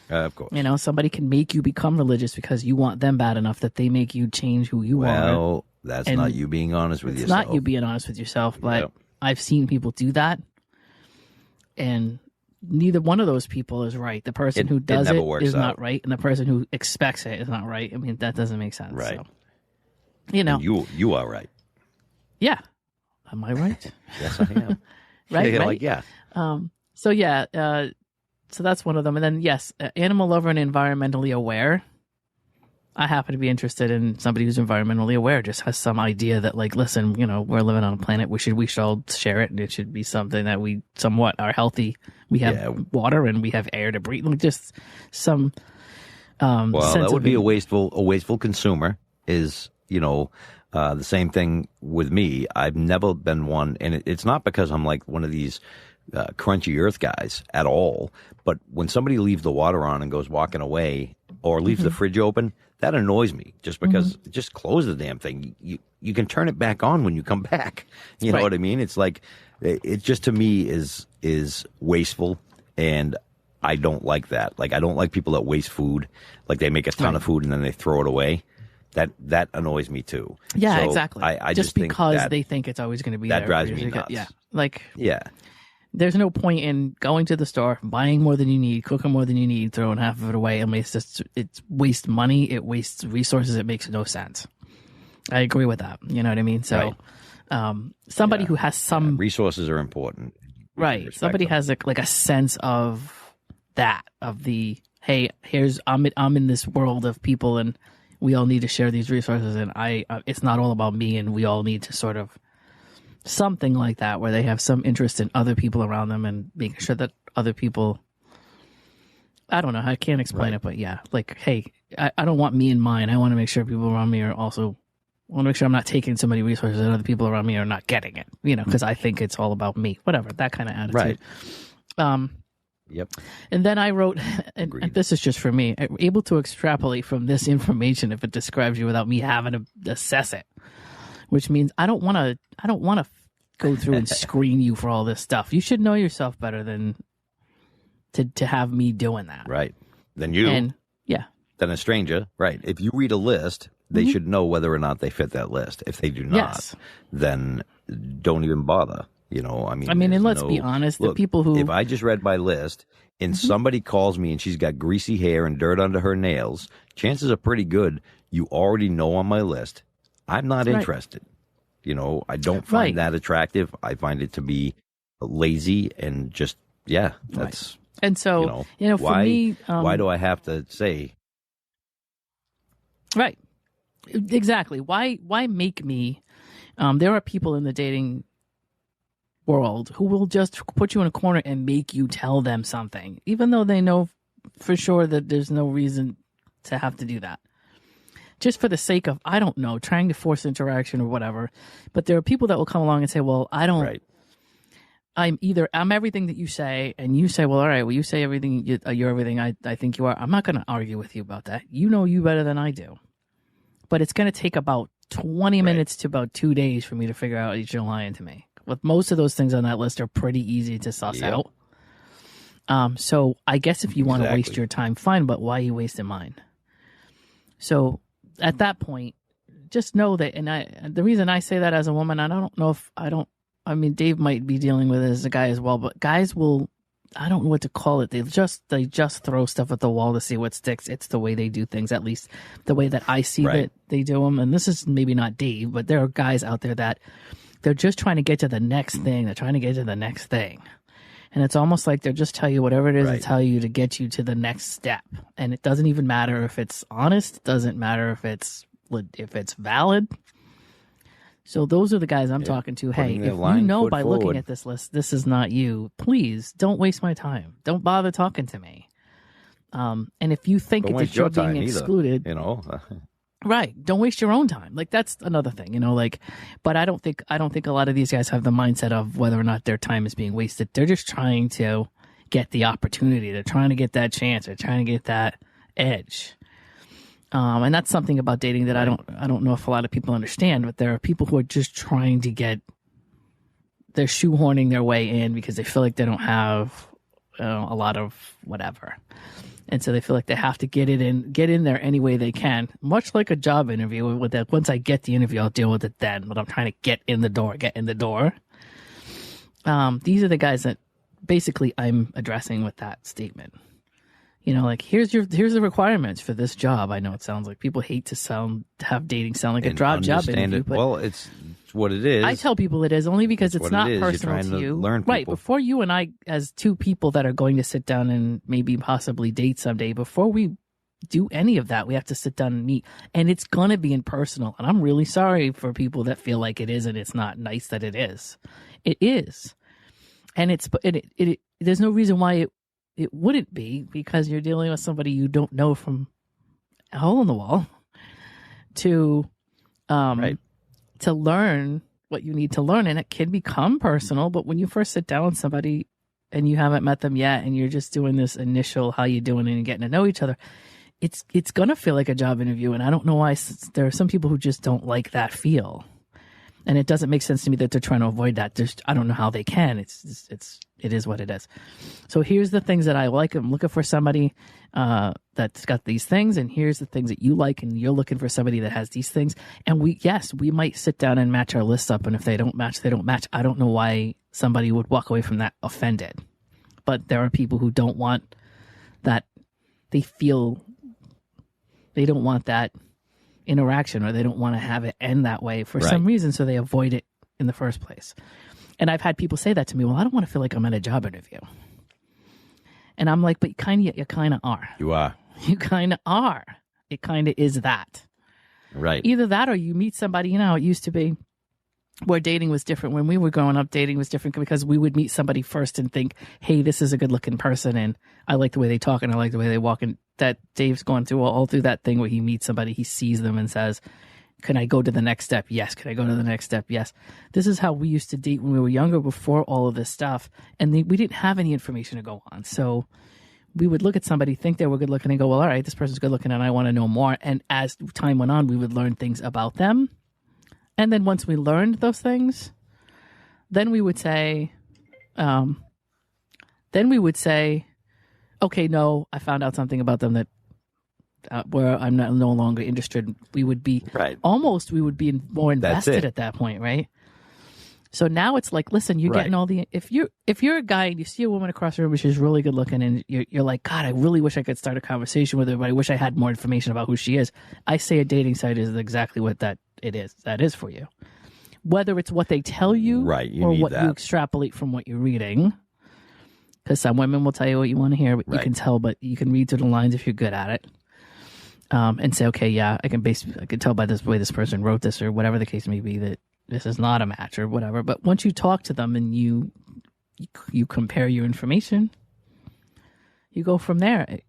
Of course. You know, somebody can make you become religious because you want them bad enough that they make you change who you are. Well, that's not you being honest with yourself. It's not you being honest with yourself, but I've seen people do that, and neither one of those people is right. The person who does it is not right, and the person who expects it is not right. I mean, that doesn't make sense. Right. So, you know. And you are right. Yeah. Am I right? Yes, I am. Right? Like, yeah. So that's one of them. And then, yes, animal lover and environmentally aware. I happen to be interested in somebody who's environmentally aware, just has some idea that, like, listen, you know, we're living on a planet. We should all share it, and it should be something that we somewhat are healthy. We have water and we have air to breathe. Like, just some. Well, that would be a wasteful consumer. Is, you know, the same thing with me. I've never been one, and it's not because I'm like one of these crunchy earth guys at all. But when somebody leaves the water on and goes walking away, or leaves the fridge open, that annoys me, just because just close the damn thing. You can turn it back on when you come back. You know what I mean? It's like, it just to me is wasteful, and I don't like that. Like, I don't like people that waste food. Like, they make a ton of food and then they throw it away. That annoys me too. Yeah, so exactly. I just because they think it's always going to be that there. Drives me nuts. Yeah. There's no point in going to the store, buying more than you need, cooking more than you need, throwing half of it away. I mean, it wastes money, it wastes resources, it makes no sense. I agree with that. You know what I mean? So, somebody who has some resources are important, right? Somebody has a sense of that, of the, hey, I'm in this world of people, and we all need to share these resources, and it's not all about me, and we all need to sort of something like that, where they have some interest in other people around them and making sure that other people, I don't know, I can't explain it, but yeah, like, hey, I don't want me and mine. I want to make sure people around me are also, I want to make sure I'm not taking so many resources and other people around me are not getting it, because I think it's all about me, whatever, that kind of attitude. Right. Yep. And then I wrote, and this is just for me, able to extrapolate from this information if it describes you without me having to assess it, which means I don't want to go through and screen you for all this stuff. You should know yourself better than to have me doing that. Right. Than you. And yeah. Than a stranger. Right. If you read a list, they should know whether or not they fit that list. If they do not, then don't even bother. And let's be honest, look, the people who... If I just read my list and somebody calls me and she's got greasy hair and dirt under her nails, chances are pretty good you already know on my list, I'm not interested. I don't find that attractive. I find it to be lazy and just, that's... Right. And so, why, for me... why do I have to say... Right. Exactly. Why make me... there are people in the dating world who will just put you in a corner and make you tell them something, even though they know for sure that there's no reason to have to do that. Just for the sake of, I don't know, trying to force interaction or whatever. But there are people that will come along and say, well, I don't... Right. I'm everything that you say, and you say, well, all right, well, you say everything, you're everything I think you are. I'm not going to argue with you about that. You know you better than I do. But it's going to take about 20 minutes to about 2 days for me to figure out that you're lying to me. With most of those things on that list are pretty easy to suss out. So I guess if you want to waste your time, fine, but why are you wasting mine? So at that point, just know that, and the reason I say that as a woman, Dave might be dealing with it as a guy as well, but guys will, I don't know what to call it. They just throw stuff at the wall to see what sticks. It's the way they do things, at least the way that I see that they do them. And this is maybe not Dave, but there are guys out there that they're just trying to get to the next thing. They're trying to get to the next thing. And it's almost like they'll just tell you whatever it is they tell you to get you to the next step. And it doesn't even matter if it's honest. It doesn't matter if it's valid. So those are the guys I'm talking to. Hey, if you know by looking at this list, this is not you, please don't waste my time. Don't bother talking to me. And if you think that you're being excluded, right, don't waste your own time. Like, that's another thing, but I don't think a lot of these guys have the mindset of whether or not their time is being wasted. They're just trying to get the opportunity. They're trying to get that chance. They're trying to get that edge. And that's something about dating that I don't know if a lot of people understand, but there are people who are just trying to they're shoehorning their way in because they feel like they don't have a lot of whatever. And so they feel like they have to get in there any way they can, much like a job interview. With that, once I get the interview, I'll deal with it then. But I'm trying to get in the door. These are the guys that basically I'm addressing with that statement. Here's the requirements for this job. I know it sounds like people hate to have dating sound like a job interview. But well, it's what it is. I tell people it is only because it's not personal to you. Right. Before you and I, as two people that are going to sit down and maybe possibly date someday, before we do any of that, we have to sit down and meet. And it's going to be impersonal. And I'm really sorry for people that feel like it is and it's not nice that it is. It is. And there's no reason why it wouldn't be, because you're dealing with somebody you don't know from a hole in the wall to learn what you need to learn. And it can become personal, but when you first sit down with somebody and you haven't met them yet and you're just doing this initial how you doing and getting to know each other, it's going to feel like a job interview. And I don't know why there are some people who just don't like that feel. And it doesn't make sense to me that they're trying to avoid that. I don't know how they can. It is what it is. So here's the things that I like. I'm looking for somebody that's got these things, and here's the things that you like, and you're looking for somebody that has these things. And we might sit down and match our lists up, and if they don't match, they don't match. I don't know why somebody would walk away from that offended. But there are people who don't want that. They feel they don't want that interaction, or they don't want to have it end that way for some reason, so they avoid it in the first place. And I've had people say that to me, well, I don't want to feel like I'm at a job interview. And I'm like, but you kind of are. You are. You kind of are. It kind of is that. Right. Either that or you meet somebody, you know, it used to be where dating was different. When we were growing up, dating was different because we would meet somebody first and think, hey, this is a good looking person and I like the way they talk and I like the way they walk. And that Dave's gone through all through that thing where he meets somebody, he sees them and says, can I go to the next step? Yes. Can I go to the next step? Yes. This is how we used to date when we were younger before all of this stuff. And we didn't have any information to go on. So we would look at somebody, think they were good looking and go, well, all right, this person's good looking and I want to know more. And as time went on, we would learn things about them. And then once we learned those things, then we would say, okay, no, I found out something about them that where I'm no longer interested. We would be we would be more invested at that point, right? So now it's like, listen, you're getting all the if you're a guy and you see a woman across the room, she's really good looking, and you're like, God, I really wish I could start a conversation with her, but I wish I had more information about who she is. I say a dating site is exactly what that is for you. Whether it's what they tell you, or what you extrapolate from what you're reading. Because some women will tell you what you want to hear, but you can tell, but you can read through the lines if you're good at it. And say, okay, yeah, I can tell by this way this person wrote this or whatever the case may be that this is not a match or whatever. But once you talk to them and you compare your information, you go from there.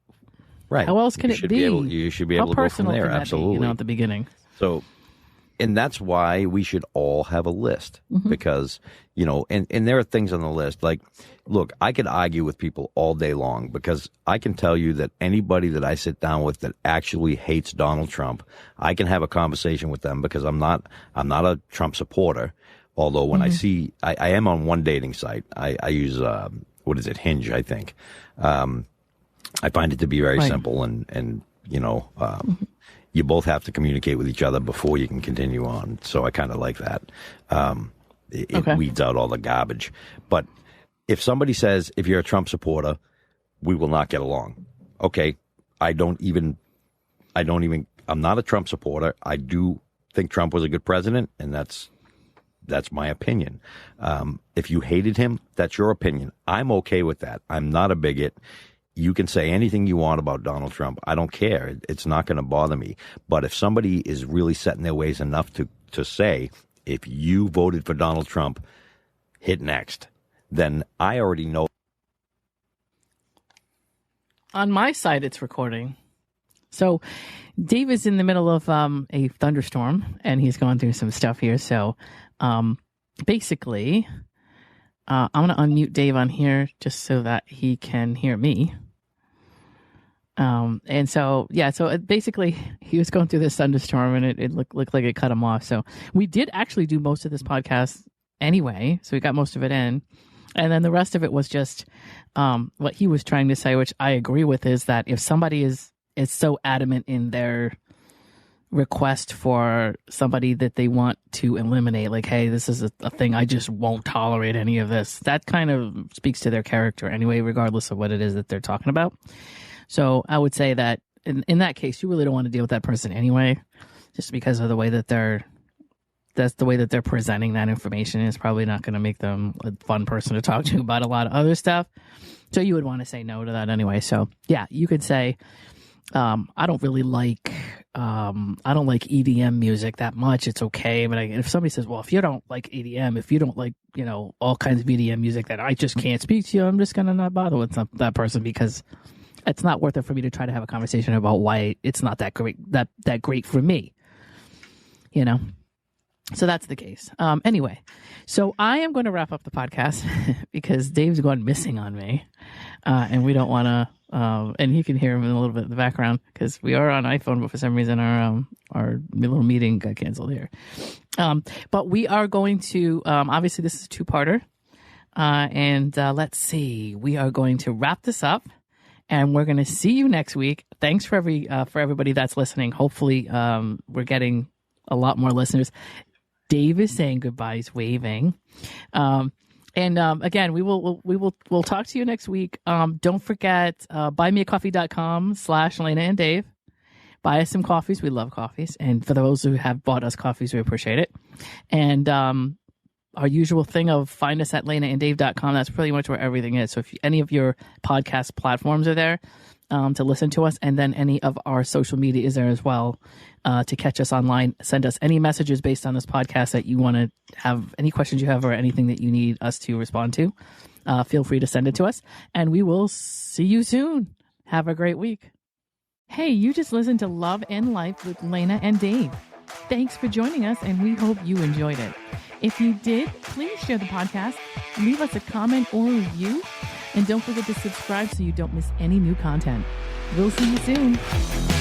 Right. How else can it be? You should be able to go from there. Absolutely. Be, at the beginning. So, and that's why we should all have a list because, and there are things on the list. Like, look, I could argue with people all day long because I can tell you that anybody that I sit down with that actually hates Donald Trump, I can have a conversation with them because I'm not a Trump supporter. Although when I see, I am on one dating site. I use, Hinge, I think. I find it to be very simple and you both have to communicate with each other before you can continue on. So I kind of like that. It weeds out all the garbage. But if somebody says, if you're a Trump supporter, we will not get along. Okay. I'm not a Trump supporter. I do think Trump was a good president, and that's my opinion. If you hated him, that's your opinion. I'm okay with that. I'm not a bigot. You can say anything you want about Donald Trump. I don't care. It's not going to bother me. But if somebody is really set in their ways enough to say, if you voted for Donald Trump, hit next, then I already know. On my side, it's recording. So Dave is in the middle of a thunderstorm, and he's going through some stuff here. So basically, I'm going to unmute Dave on here just so that he can hear me. And so, so basically he was going through this thunderstorm and it looked like it cut him off. So we did actually do most of this podcast anyway. So we got most of it in. And then the rest of it was just, what he was trying to say, which I agree with, is that if somebody is so adamant in their request for somebody that they want to eliminate, like, hey, this is a thing, I just won't tolerate any of this. That kind of speaks to their character anyway, regardless of what it is that they're talking about. So I would say that in that case, you really don't want to deal with that person anyway, just because of the way that that's the way that they're presenting that information is probably not going to make them a fun person to talk to about a lot of other stuff. So you would want to say no to that anyway. So yeah, you could say, I don't like EDM music that much. It's okay. But if somebody says, well, if you don't like EDM, if you don't like, all kinds of EDM music, that I just can't speak to you, I'm just going to not bother with that person because it's not worth it for me to try to have a conversation about why it's not that great for me, So that's the case. Anyway, so I am going to wrap up the podcast because Dave's gone missing on me, and we don't want to. And you can hear him in a little bit in the background because we are on iPhone, but for some reason our little meeting got canceled here. But we are going to obviously this is a two-parter, and let's see, we are going to wrap this up. And we're going to see you next week. Thanks for everybody that's listening. Hopefully, we're getting a lot more listeners. Dave is saying goodbye. He's waving. And again, we'll talk to you next week. Don't forget, buymeacoffee.com/Lana and Dave. Buy us some coffees. We love coffees. And for those who have bought us coffees, we appreciate it. And our usual thing of find us at lanaanddave.com. That's pretty much where everything is. So if any of your podcast platforms are there, to listen to us, and then any of our social media is there as well to catch us online. Send us any messages based on this podcast that you want to have, any questions you have, or anything that you need us to respond to. Feel free to send it to us, and we will see you soon. Have a great week. Hey, you just listened to Love and Life with Lana and Dave. Thanks for joining us, and we hope you enjoyed it. If you did, please share the podcast, leave us a comment or review, and don't forget to subscribe so you don't miss any new content. We'll see you soon.